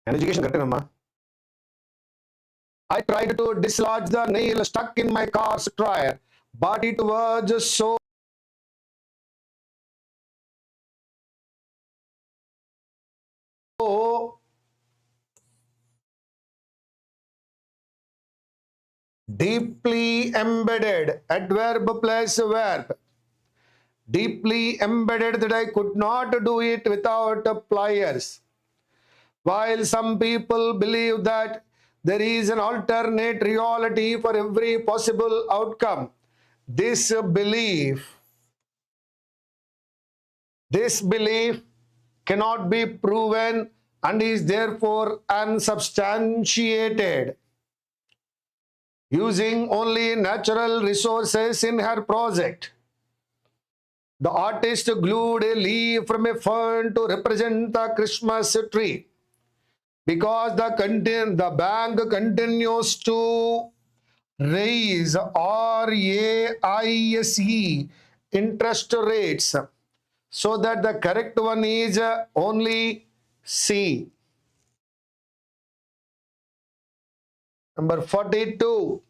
And education correct amma. I tried to dislodge the nail stuck in my car's tire, but it was so deeply embedded, adverb plus verb, deeply embedded that I could not do it without pliers. While some people believe that there is an alternate reality for every possible outcome, this belief cannot be proven and is therefore unsubstantiated. Using only natural resources in her project, the artist glued a leaf from a fern to represent the Christmas tree. Because the bank continues to raise RAISE interest rates, so that the correct one is only C. Number 42.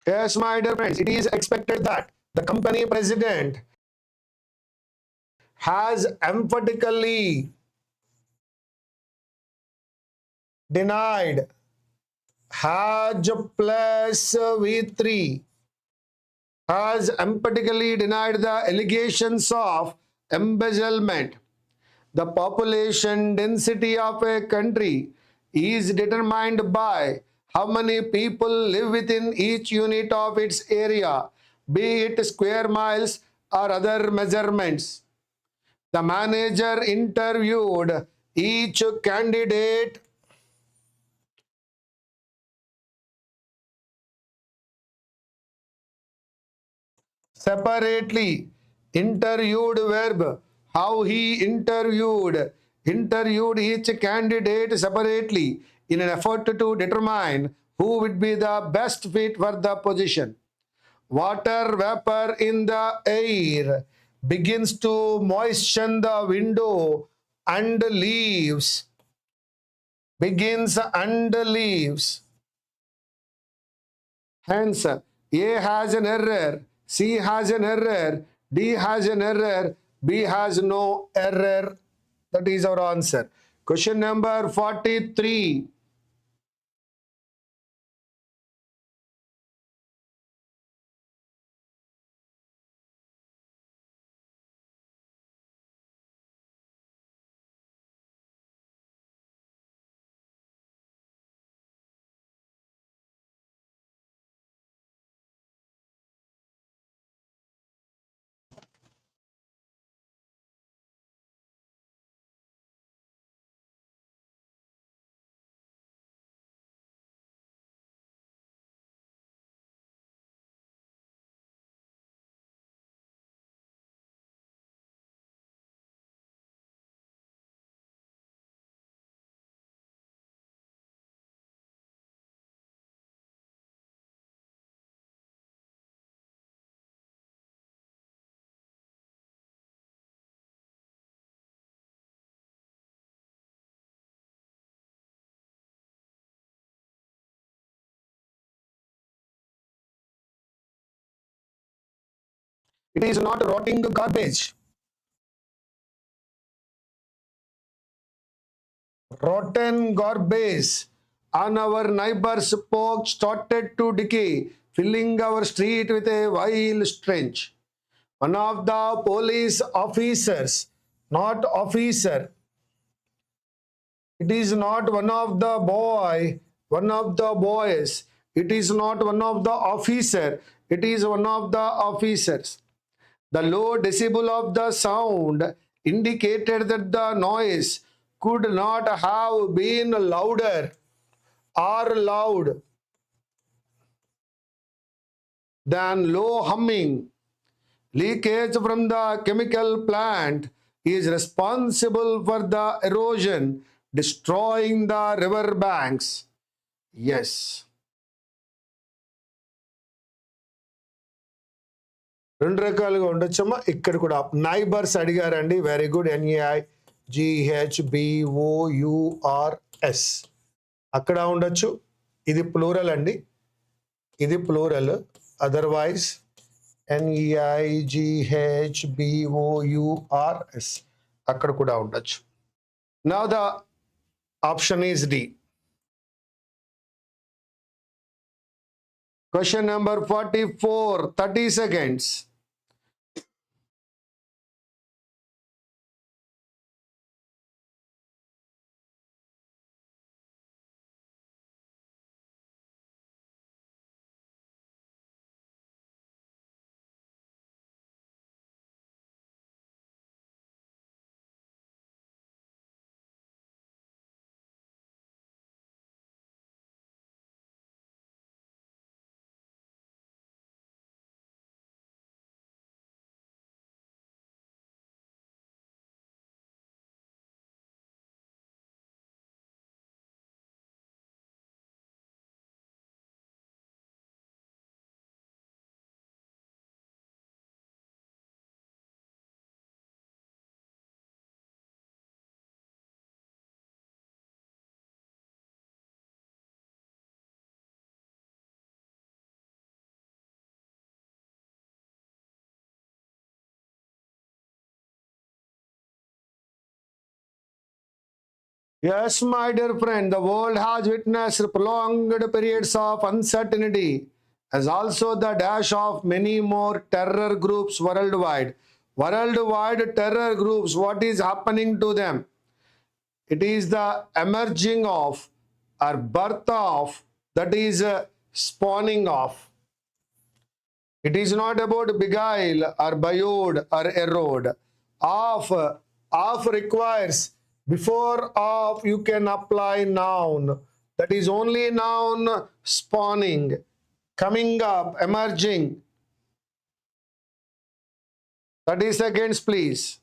Yes, my dear friends, it is expected that the company president has emphatically denied, has plus V3, has emphatically denied the allegations of embezzlement. The population density of a country is determined by how many people live within each unit of its area, be it square miles or other measurements. The manager interviewed each candidate separately. Interviewed verb, how he interviewed each candidate separately in an effort to determine who would be the best fit for the position. Water vapor in the air begins to moisten the window and leaves, begins and leaves. Hence, A has an error, C has an error, D has an error, B has no error. That is our answer. Question number 43. It is not rotting garbage. Rotten garbage on our neighbor's porch started to decay, filling our street with a vile stench. One of the police officers, not officer, it is not one of the boys, it is not one of the officer, it is one of the officers. The low decibel of the sound indicated that the noise could not have been louder or loud than low humming. Leakage from the chemical plant is responsible for the erosion, destroying the river banks. Yes. రెండు రకాలుగా ఉండొచ్చమ్మా. ఇక్కడ కూడా neighbours అడిగారండి. Very good. NAIGHBOURS అక్కడ ఉండొచ్చు. ఇది plural అండి, ఇది ప్లూరల్. అదర్వైజ్ NAIGHBOURS అక్కడ కూడా ఉండొచ్చు. Now the option is D. Question number 44, 30 seconds. Yes, my dear friend, the world has witnessed prolonged periods of uncertainty, as also the dash of many more terror groups worldwide. Worldwide terror groups, what is happening to them? It is the emerging of or birth of, that is spawning of. It is not about beguile or buoyed or erode. Of requires before of you can apply noun. That is only noun spawning, coming up, emerging. 30 seconds, please.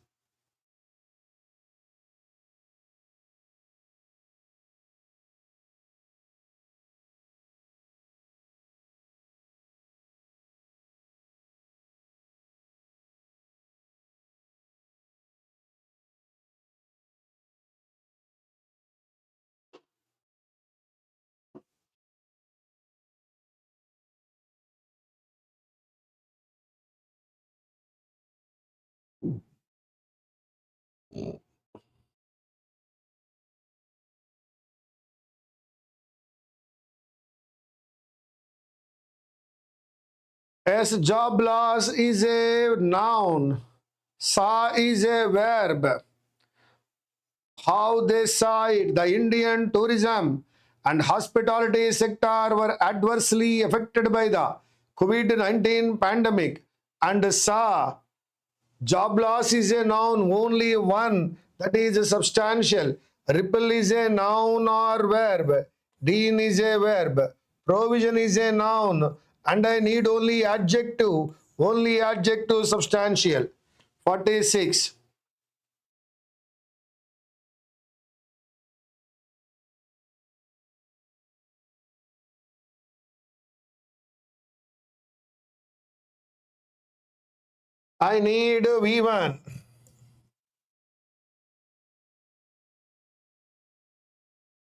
As job loss is a noun, saw is a verb. How they saw it, the Indian tourism and hospitality sector were adversely affected by the COVID-19 pandemic, and saw, job loss is a noun, only one, that is substantial. Ripple is a noun or verb. Dean is a verb. Provision is a noun. And I need only adjective substantial. 46. I need V1.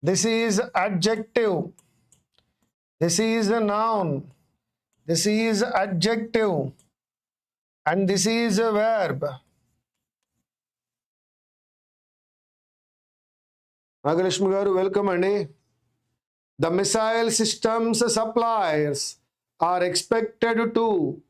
This is adjective. This is a noun. This is adjective. And this is a verb. Nagalakshmi garu, welcome andi. The missile systems suppliers are expected to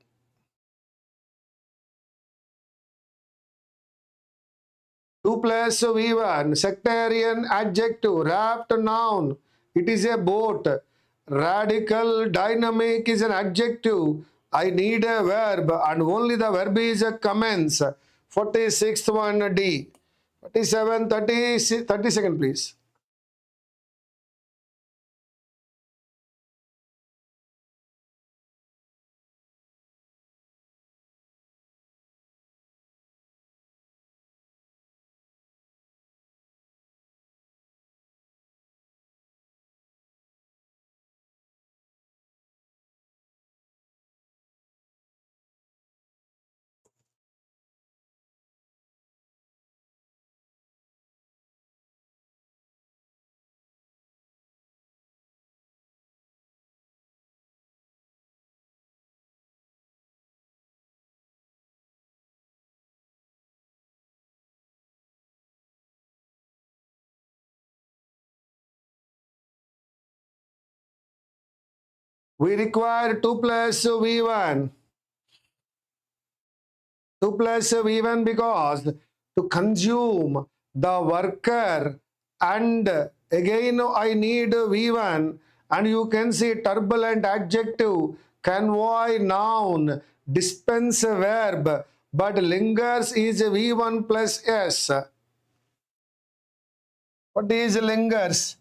two plus V1 sectarian adjective wrapped noun. It is a boat. Radical dynamic is an adjective. I need a verb and only the verb is a commence. 46th one D. 47, 30, 30 second please. We require 2 plus V1. 2 plus V1 because to consume the worker, and again I need V1, and you can see turbulent adjective, convoy noun, dispense verb, but lingers is V1 plus S. What is lingers?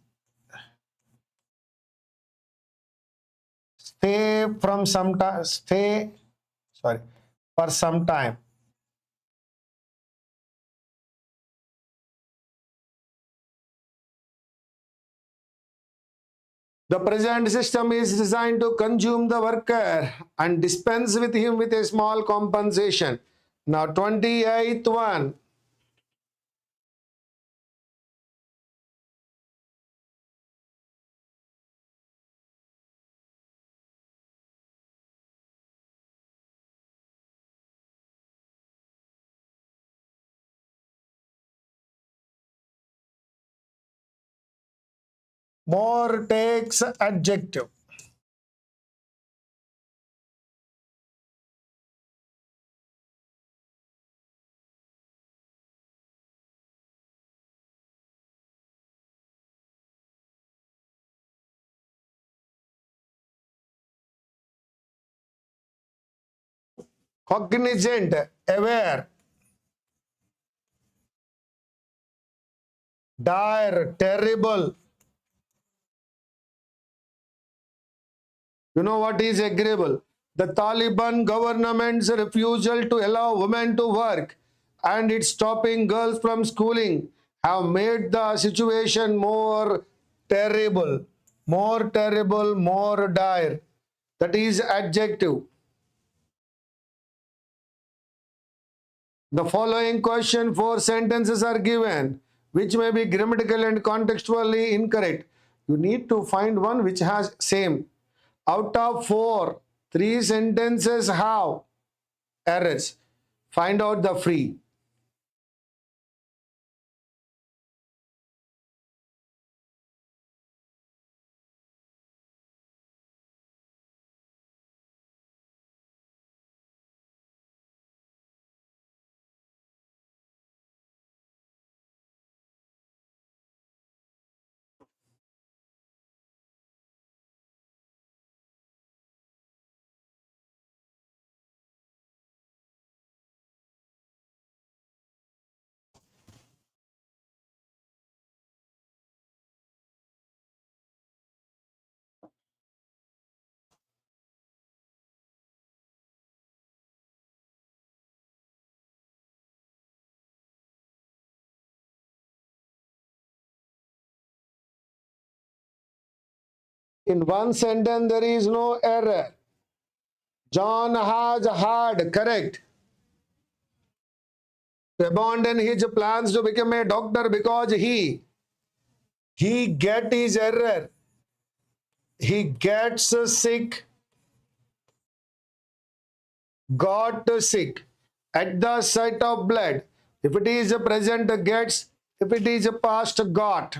Stay from some time, stay, sorry, for some time. The present system is designed to consume the worker and dispense with him with a small compensation. Now 28th one. More takes adjective. Cognizant, aware. Dire, terrible. You know what is agreeable? The Taliban government's refusal to allow women to work and its stopping girls from schooling have made the situation more terrible, more terrible, more dire. That is adjective. The following question, 4 sentences are given, which may be grammatical and contextually incorrect. You need to find one which has same. Out of 4, 3 sentences have errors. Find out the free. In one sentence, there is no error. John has had, correct. To abandon his plans to become a doctor because he get his error. He gets sick, got sick at the sight of blood. If it is a present, gets. If it is a past, got.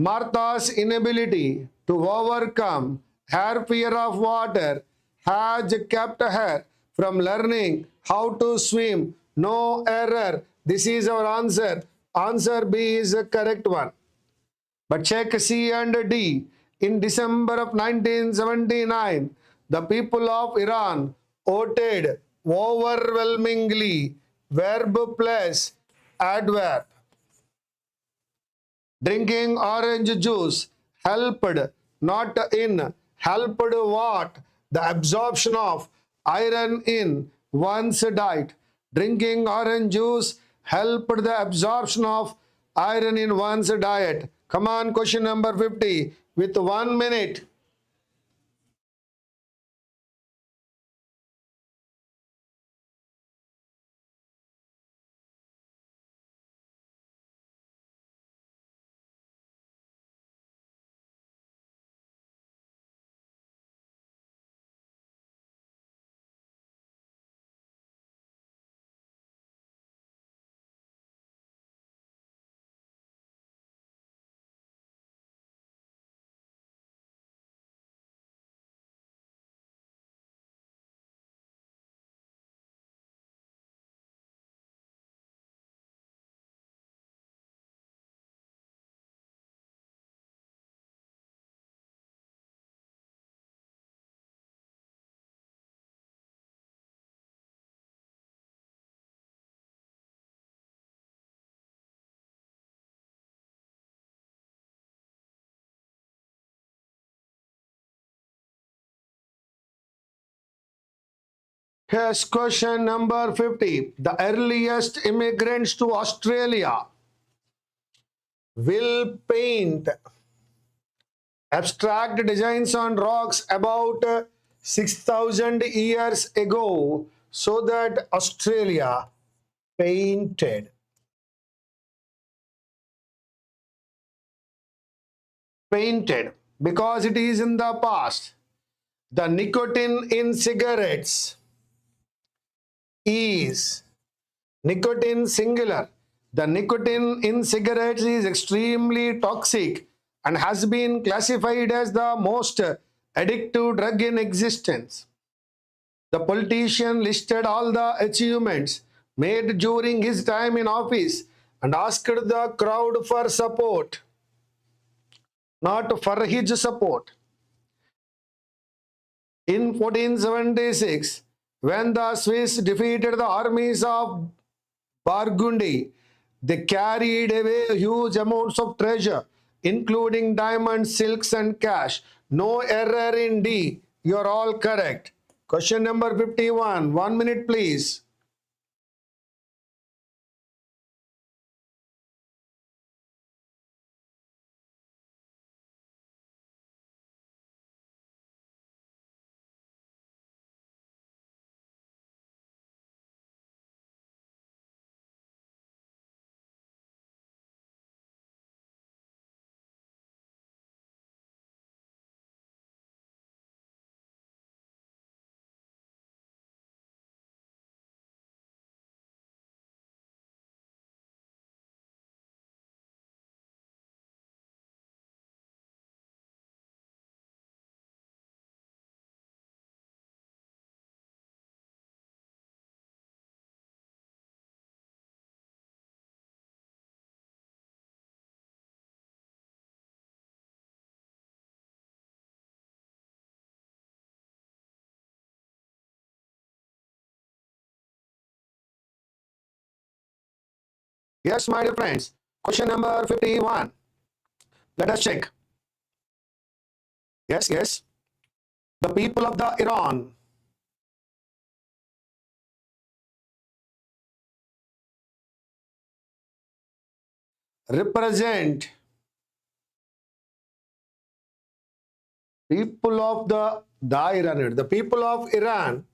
Martha's inability to overcome her fear of water has kept her from learning how to swim. No error. This is our answer. Answer B is the correct one. But check C and D. In December of 1979, the people of Iran voted overwhelmingly verb plus adverb. Drinking orange juice helped, not in, helped what? The absorption of iron in one's diet. Drinking orange juice helped the absorption of iron in one's diet. Come on, question number 50 with 1 minute. Here's question number 50. The earliest immigrants to Australia will paint abstract designs on rocks about 6,000 years ago, so that Australia painted because it is in the past. The nicotine in cigarettes is nicotine singular. The nicotine in cigarettes is extremely toxic and has been classified as the most addictive drug in existence. The politician listed all the achievements made during his time in office and asked the crowd for support, not for his support. In 1476, when the Swiss defeated the armies of Burgundy, they carried away huge amounts of treasure, including diamonds, silks, and cash. No error in D. You are all correct. Question number 51. 1 minute, please. Yes, my dear friends. Question number 51. Let us check. Yes. The people of the Iran represent people of the people of Iran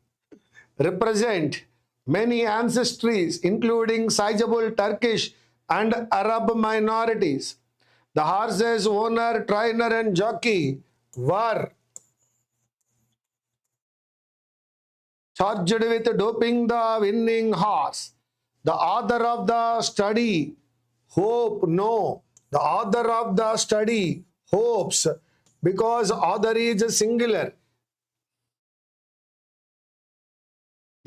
represent many ancestries, including sizable Turkish and Arab minorities. The horse's owner, trainer, and jockey were charged with doping the winning horse. The author of the study, Hope No. The The author of the study hopes, because author is singular.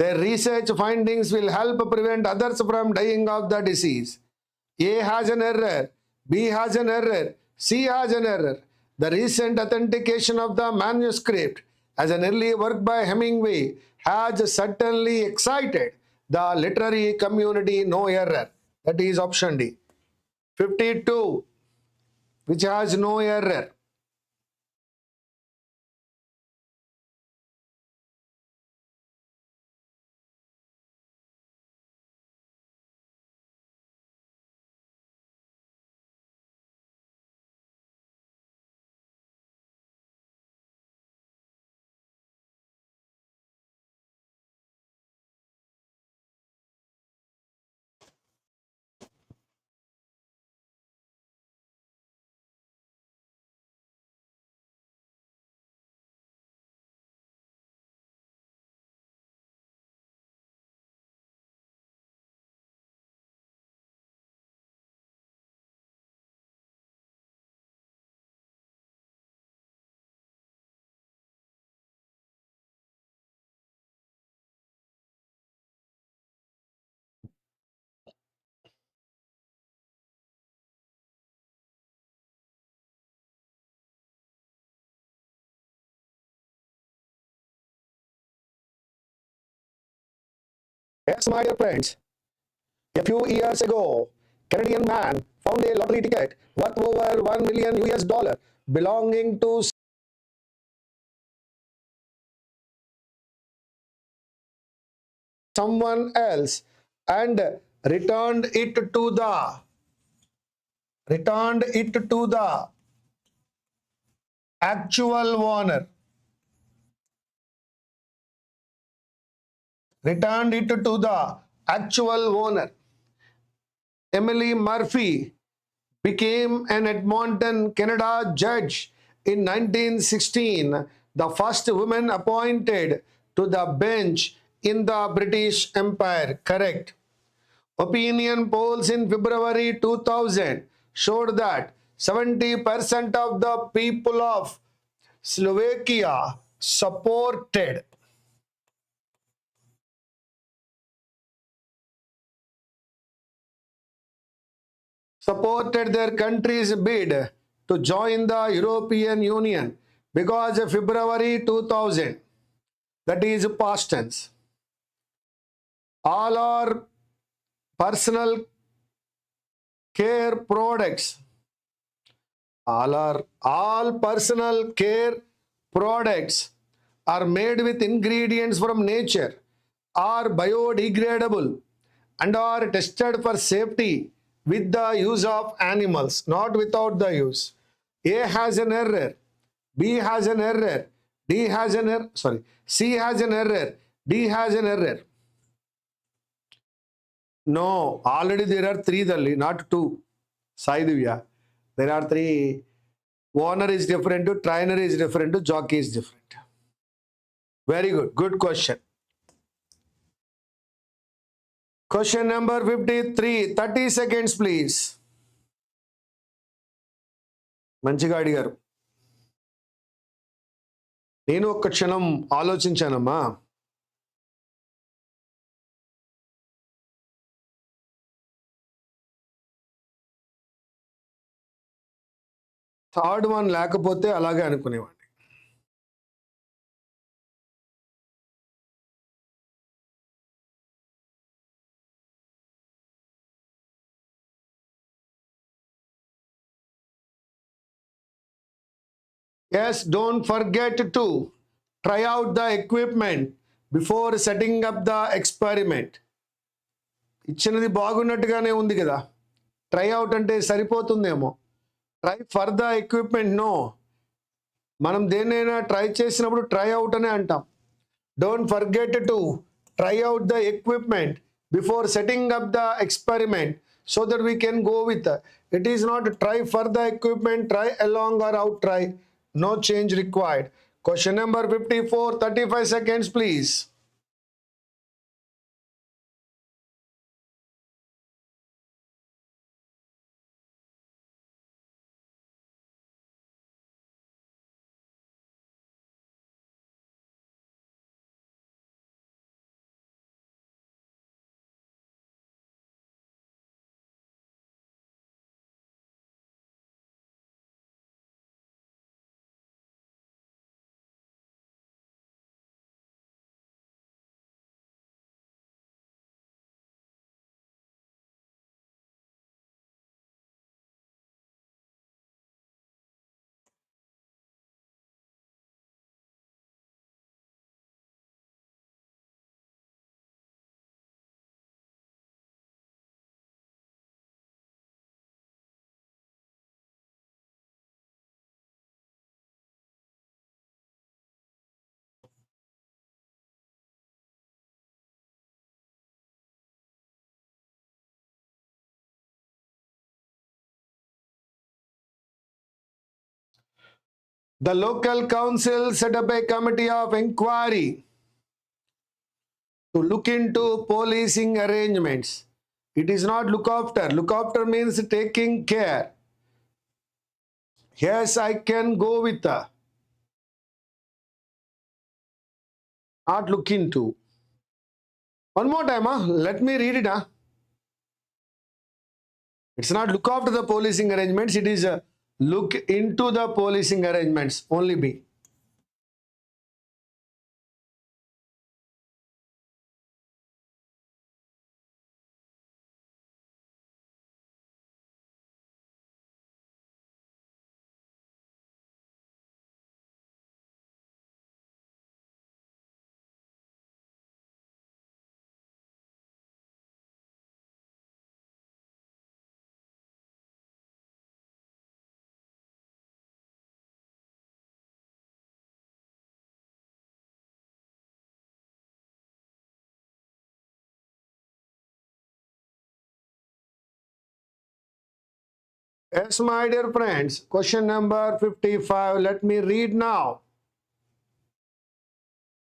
Their research findings will help prevent others from dying of the disease. A has an error, B has an error, C has an error. The recent authentication of the manuscript as an early work by Hemingway has certainly excited the literary community. No error. That is option D. 52, which has no error. Yes, my dear friends, a few years ago, Canadian man found a lottery ticket worth over $1 million belonging to someone else and returned it to the actual owner. Returned it to the actual owner. Emily Murphy became an Edmonton, Canada judge in 1916, the first woman appointed to the bench in the British Empire. Correct. Opinion polls in February 2000 showed that 70% of the people of Slovakia supported their country's bid to join the European Union because of February 2000. That is past tense. All our personal care products, all personal care products are made with ingredients from nature, are biodegradable, and are tested for safety with the use of animals, not without the use. A has an error, B has an error, D has an error, sorry, C has an error, D has an error. No, already there are three, not two. Sai Divya. There are three. Owner is different, trainer is different, jockey is different. Very good. Good question. Question number 53. 30 seconds, please. మంచిగా అడిగారు. నేను ఒక్క క్షణం ఆలోచించానమ్మా. Third one లేకపోతే అలాగే అనుకునేవాడిని. Yes, don't forget to try out the equipment before setting up the experiment. ఇచ్చినది బాగున్నట్టుగానే ఉంది కదా. ట్రై అవుట్ అంటే సరిపోతుందేమో. Try for the equipment no. మనం దేన్నైనా ట్రై చేసినప్పుడు ట్రై అవుట్ అనే అంటాం. Don't forget to try out the equipment before setting up the experiment so that we can go with it is not try for the equipment, try along or out try. No change required. Question number 54, 35 seconds, please. The local council set up a committee of inquiry to look into policing arrangements. It is not look after. Look after means taking care. Yes, I can go with not look into. One more time, let me read it. It's not look after the policing arrangements, it is look into the policing arrangements, only B. Yes, my dear friends, question number 55. Let me read now.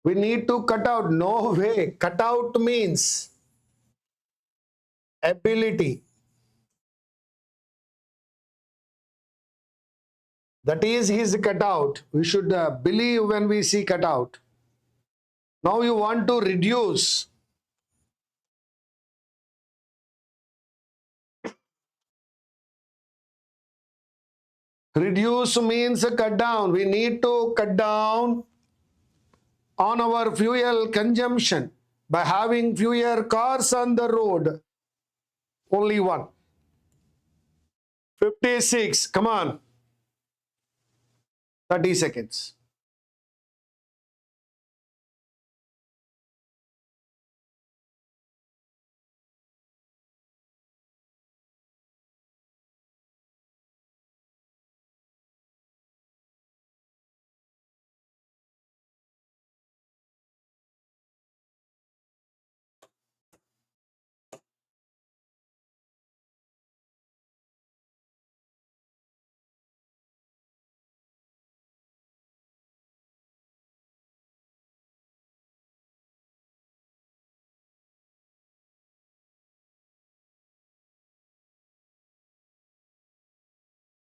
We need to cut out. No way. Cut out means ability. That is his cutout. We should believe when we see cutout. Now you want to reduce. Reduce means cut down. We need to cut down on our fuel consumption by having fewer cars on the road. Only one. 56. Come on. 30 seconds.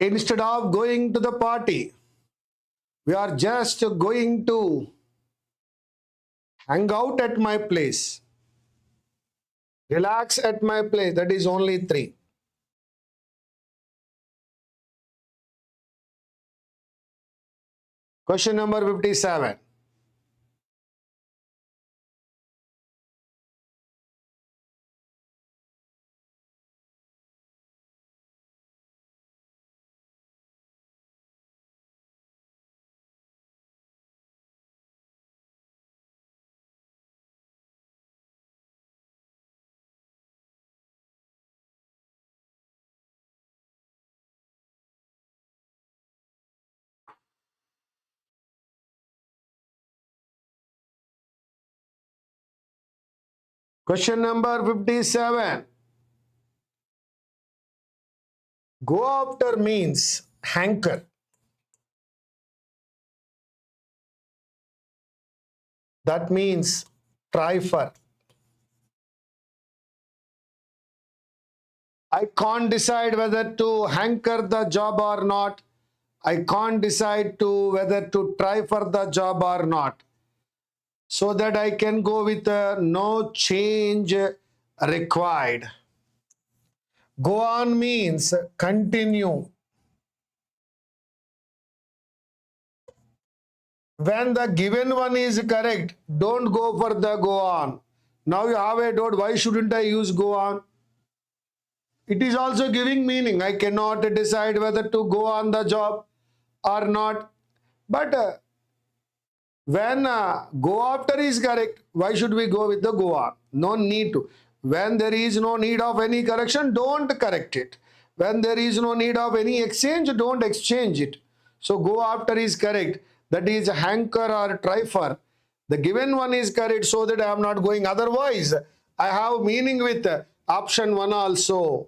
Instead of going to the party, we are just going to hang out at my place. Relax at my place. That is only 3. Question number 57. Question number 57. Go after means hanker. That means try for. I can't decide whether to hanker the job or not. I can't decide to whether to try for the job or not. So that I can go with no change required. Go on means continue. When the given one is correct, don't go for the go on. Now you have a doubt, why shouldn't I use go on? It is also giving meaning. I cannot decide whether to go on the job or not. But when go after is correct, why should we go with the go on? No need to. When there is no need of any correction, don't correct it. When there is no need of any exchange, don't exchange it. So go after is correct. That is hanker or try for. The given one is correct, so that I am not going. Otherwise, I have meaning with option 1 also.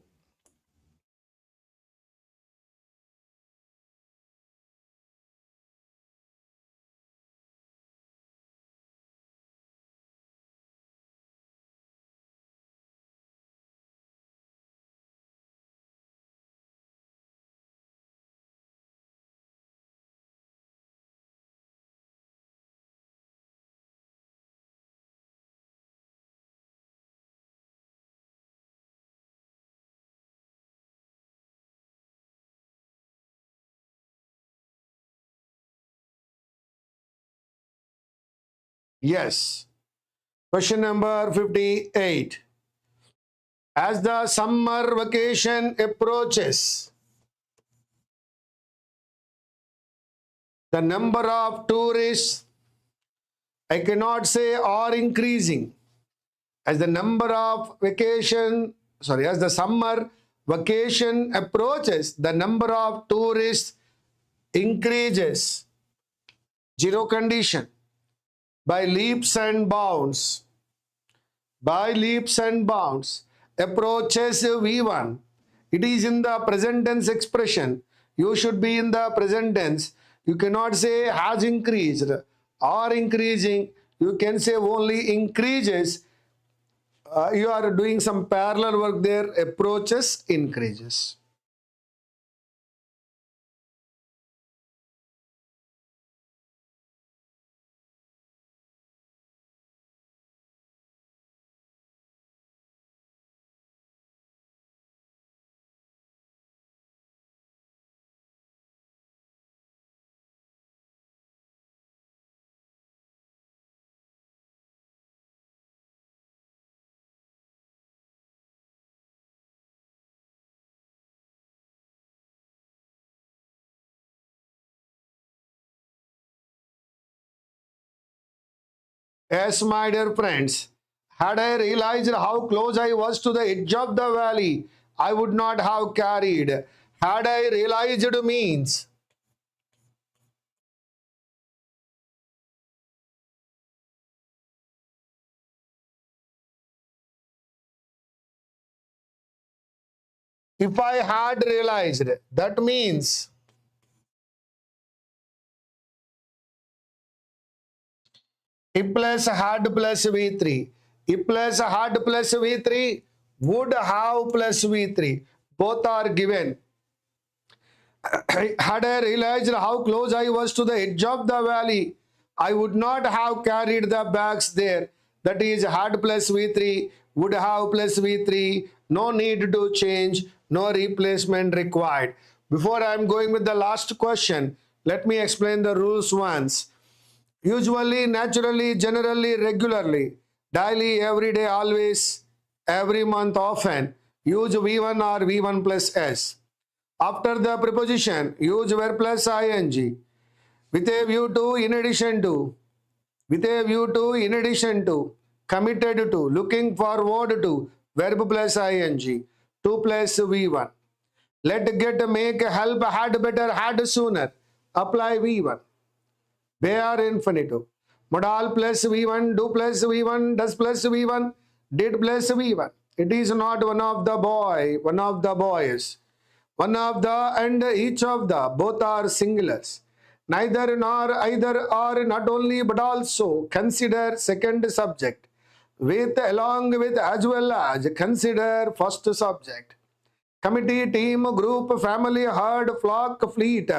Yes. Question number 58. As the summer vacation approaches, the number of tourists, I cannot say are increasing. As the number of as the summer vacation approaches, the number of tourists increases. Zero condition. By leaps and bounds. By leaps and bounds. Approaches V1. It is in the present tense expression. You should be in the present tense. You cannot say has increased or increasing. You can say only increases. You are doing some parallel work there. Approaches, increases. Yes, my dear friends, had I realized how close I was to the edge of the valley, I would not have carried. Had I realized means if I had realized, that means if plus had plus V3. If plus had plus V3, would have plus V3. Both are given. Had I realized how close I was to the edge of the valley, I would not have carried the bags there. That is, had plus V3, would have plus V3, no need to change, no replacement required. Before I am going with the last question, let me explain the rules once. Usually, naturally, generally, regularly, daily, every day, always, every month, often, use V1 or V1 plus S. After the preposition, use where plus ing. With a view to, in addition to, with a view to, in addition to, committed to, looking forward to, verb plus ing, 2 plus V1. Let, get, make, help, had, better, had, sooner. Apply V1. Bare infinitive. Modal plus V1, do plus V1, does plus V1, did plus V1. It is not one of the boy, one of the boys. One of the and each of the, both are singulars. Neither nor either or not only but also consider second subject. With, along with, as well as consider first subject. Committee, team, group, family, herd, flock, fleet.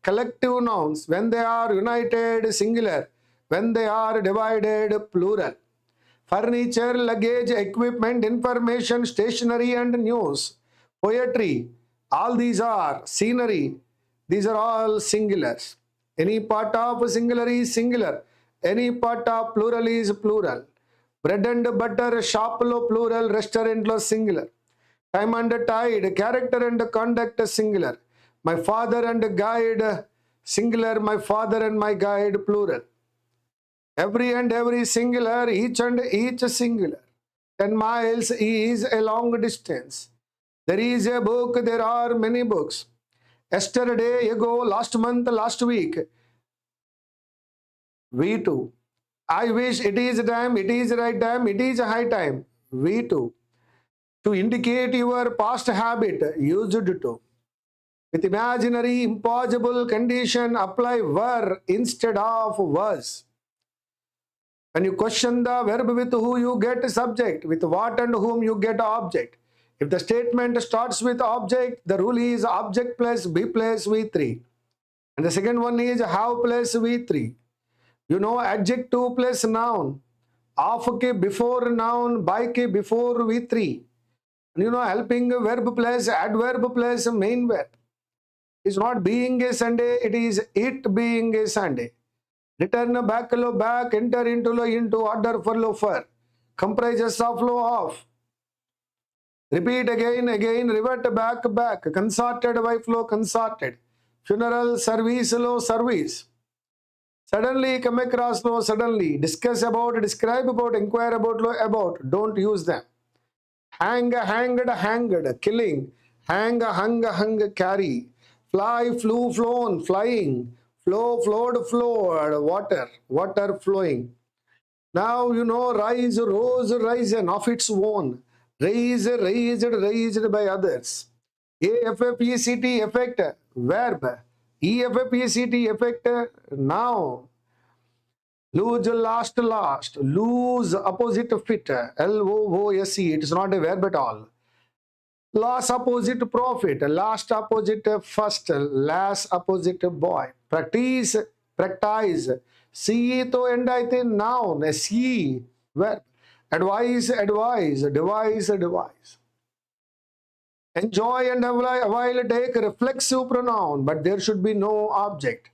Collective nouns when they are united singular, when they are divided plural. Furniture, luggage, equipment, information, stationery and news. Poetry, all these are scenery. These are all singulars. Any part of singular is singular. Any part of plural is plural. Bread and butter, shop plural, restaurant singular. Time and tide, character and conduct singular. My father and guide singular, my father and my guide plural. Every and every singular, each and each singular. 10 miles is a long distance. There is a book, there are many books. Yesterday, ago, last month, last week. V2. I wish it is time, it is right time, it is high time. V2. To indicate your past habit, used to. With imaginary impossible condition, apply were instead of was. When you question the verb with who, you get subject. With what and whom, you get object. If the statement starts with object, the rule is object plus be plus V3. And the second one is have plus V3. You know, adjective plus noun. Of ke before noun, by ke before V3. And you know, helping verb plus adverb plus main verb. It's not being a Sunday, it is it being a Sunday. return back, lo back, enter into, lo into, order for, lo for, comprises of, lo of, repeat again, again, revert back, back, consorted wife, lo consorted, funeral service, lo service, suddenly come across, lo suddenly, discuss about, describe about, inquire about, lo about, don't use them. Hang, hanged, hanged, killing, hang, hung, hung, carry, fly, flew, flown, flying, flow, flowed, flowed, water, water flowing. Now you know rise, rose, risen of its own, raise, raised, raised by others. AFFECT effect, verb. EFFECT effect, noun. Lose, last, last. Lose, opposite, fit. LOOSE, it is not a verb at all. Loss, opposite, profit. Last, opposite, first. Last, opposite, boy. Practice, practice. See to end aithe noun. See, verb. Advise, advise. Devise, devise. Enjoy and while take reflexive pronoun, but there should be no object.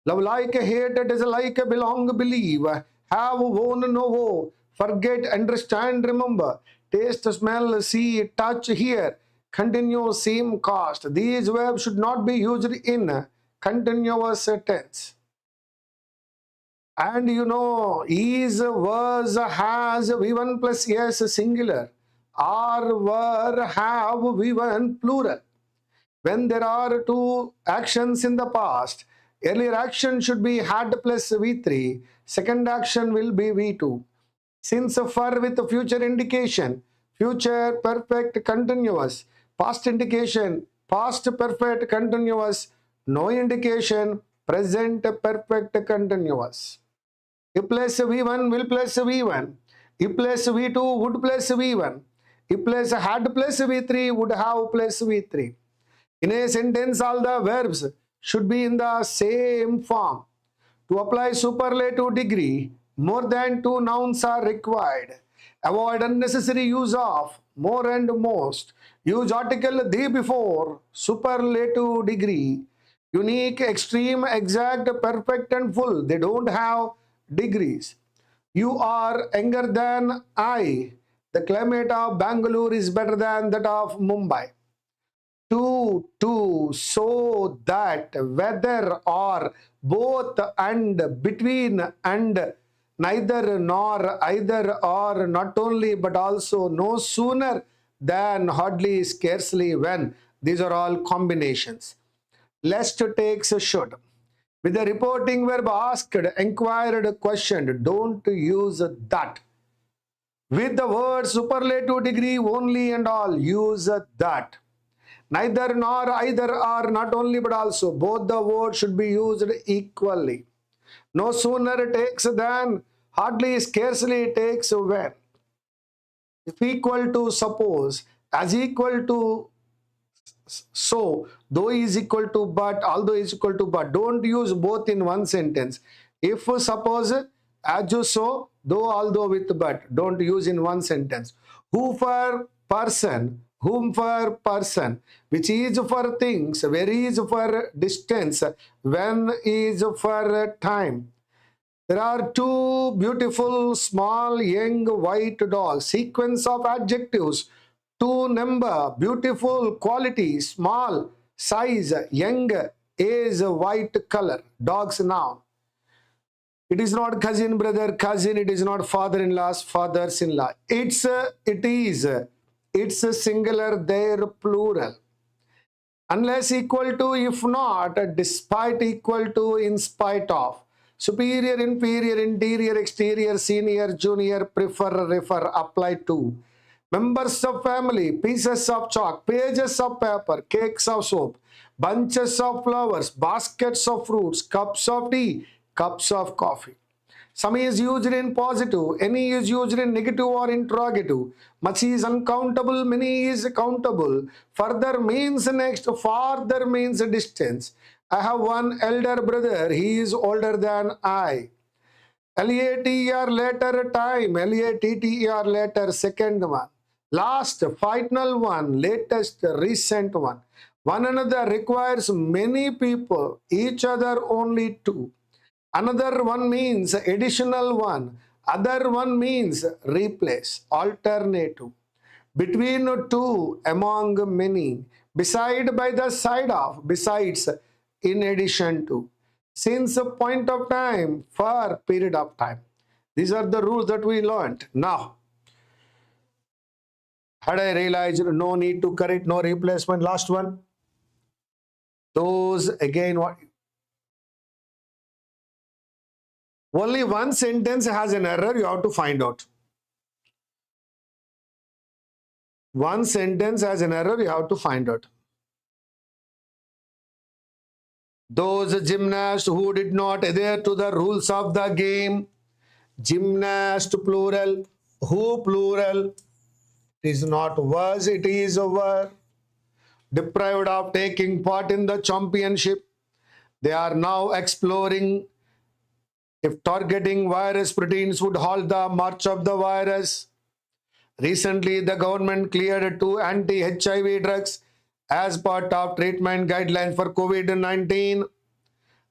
Love, like, hate, dislike, belong, believe, have, own, know, forget, understand, remember, taste, smell, see, touch, hear, continue, seem, cost. These verbs should not be used in continuous tense. And you know, is, was, has, V1 plus yes, singular. Are, were, have, V1 plural. When there are two actions in the past, earlier action should be had plus V3, second action will be V2. Since for with future indication, future perfect continuous, past indication, past perfect continuous, no indication, present perfect continuous. If plus V1 will plus V1, if plus V2 would plus V1, if plus had plus V3 would have plus V3. In a sentence, all the verbs should be in the same form. To apply superlative degree, more than two nouns are required. Avoid unnecessary use of more and most. Use article the before superlative degree. Unique, extreme, exact, perfect and full. They don't have degrees. You are younger than I. The climate of Bangalore is better than that of Mumbai. To, so that, whether, or, both, and, between, and, neither, nor, either, or, not only, but also, no sooner than, hardly, scarcely, when. These are all combinations. Lest takes should. With the reporting verb asked, inquired, questioned, don't use that. With the word superlative degree only and all, use that. Neither, nor, either, or, not only, but also. Both the words should be used equally. No sooner takes than, hardly, scarcely takes when. If equal to, suppose, as equal to, so, though is equal to, but, although is equal to, but. Don't use both in one sentence. If, suppose, as you so, though, although with but. Don't use in one sentence. Who for person, whom for person, which is for things, where is for distance, when is for time. There are two beautiful, small, young, white dogs. Sequence of adjectives. To number, beautiful, quality, small, size, young, age, white color. Dogs noun. It is not cousin, brother, cousin. It is not father-in-law's fathers-in-law. It is. It's a singular, their plural. Unless equal to, if not, despite equal to, in spite of. Superior, inferior, interior, exterior, senior, junior, prefer, refer, apply to. Members of family, pieces of chalk, pages of paper, cakes of soap, bunches of flowers, baskets of fruits, cups of tea, cups of coffee. Some is used in positive, any is used in negative or interrogative. Much is uncountable, many is countable. Further means next, farther means distance. I have one elder brother, he is older than I. LATER, later, time. LATTER, later, second one. Last, final one, latest, recent one. One another requires many people, each other only two. Another one means additional one. Other one means replace, alternative. Between two, among many, beside, by the side of, besides, in addition to, since a point of time, for period of time. These are the rules that we learned. Now, had I realized no need to correct, no replacement, last one. Those again, what? Only one sentence has an error, you have to find out. One sentence has an error, you have to find out. Those gymnasts who did not adhere to the rules of the game, gymnast plural, who plural, it is not was, it is were, deprived of taking part in the championship. They are now exploring if targeting virus proteins would halt the march of the virus. Recently, the government cleared 2 anti-HIV drugs as part of treatment guidelines for COVID-19.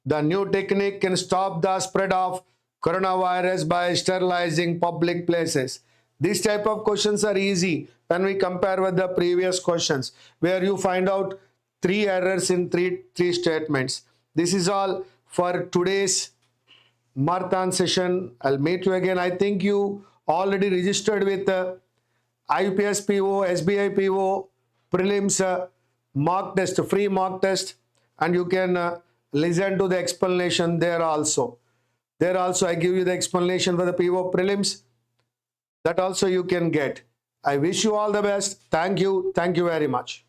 The new technique can stop the spread of coronavirus by sterilizing public places. These type of questions are easy when we compare with the previous questions, where you find out 3 errors in three statements. This is all for today's marathon session. I'll meet you again. I think you already registered with IBPS PO, SBI PO, prelims mock test, free mock test, and you can listen to the explanation there also. There also I give you the explanation for the PO prelims. That also you can get. I wish you all the best. Thank you. Thank you very much.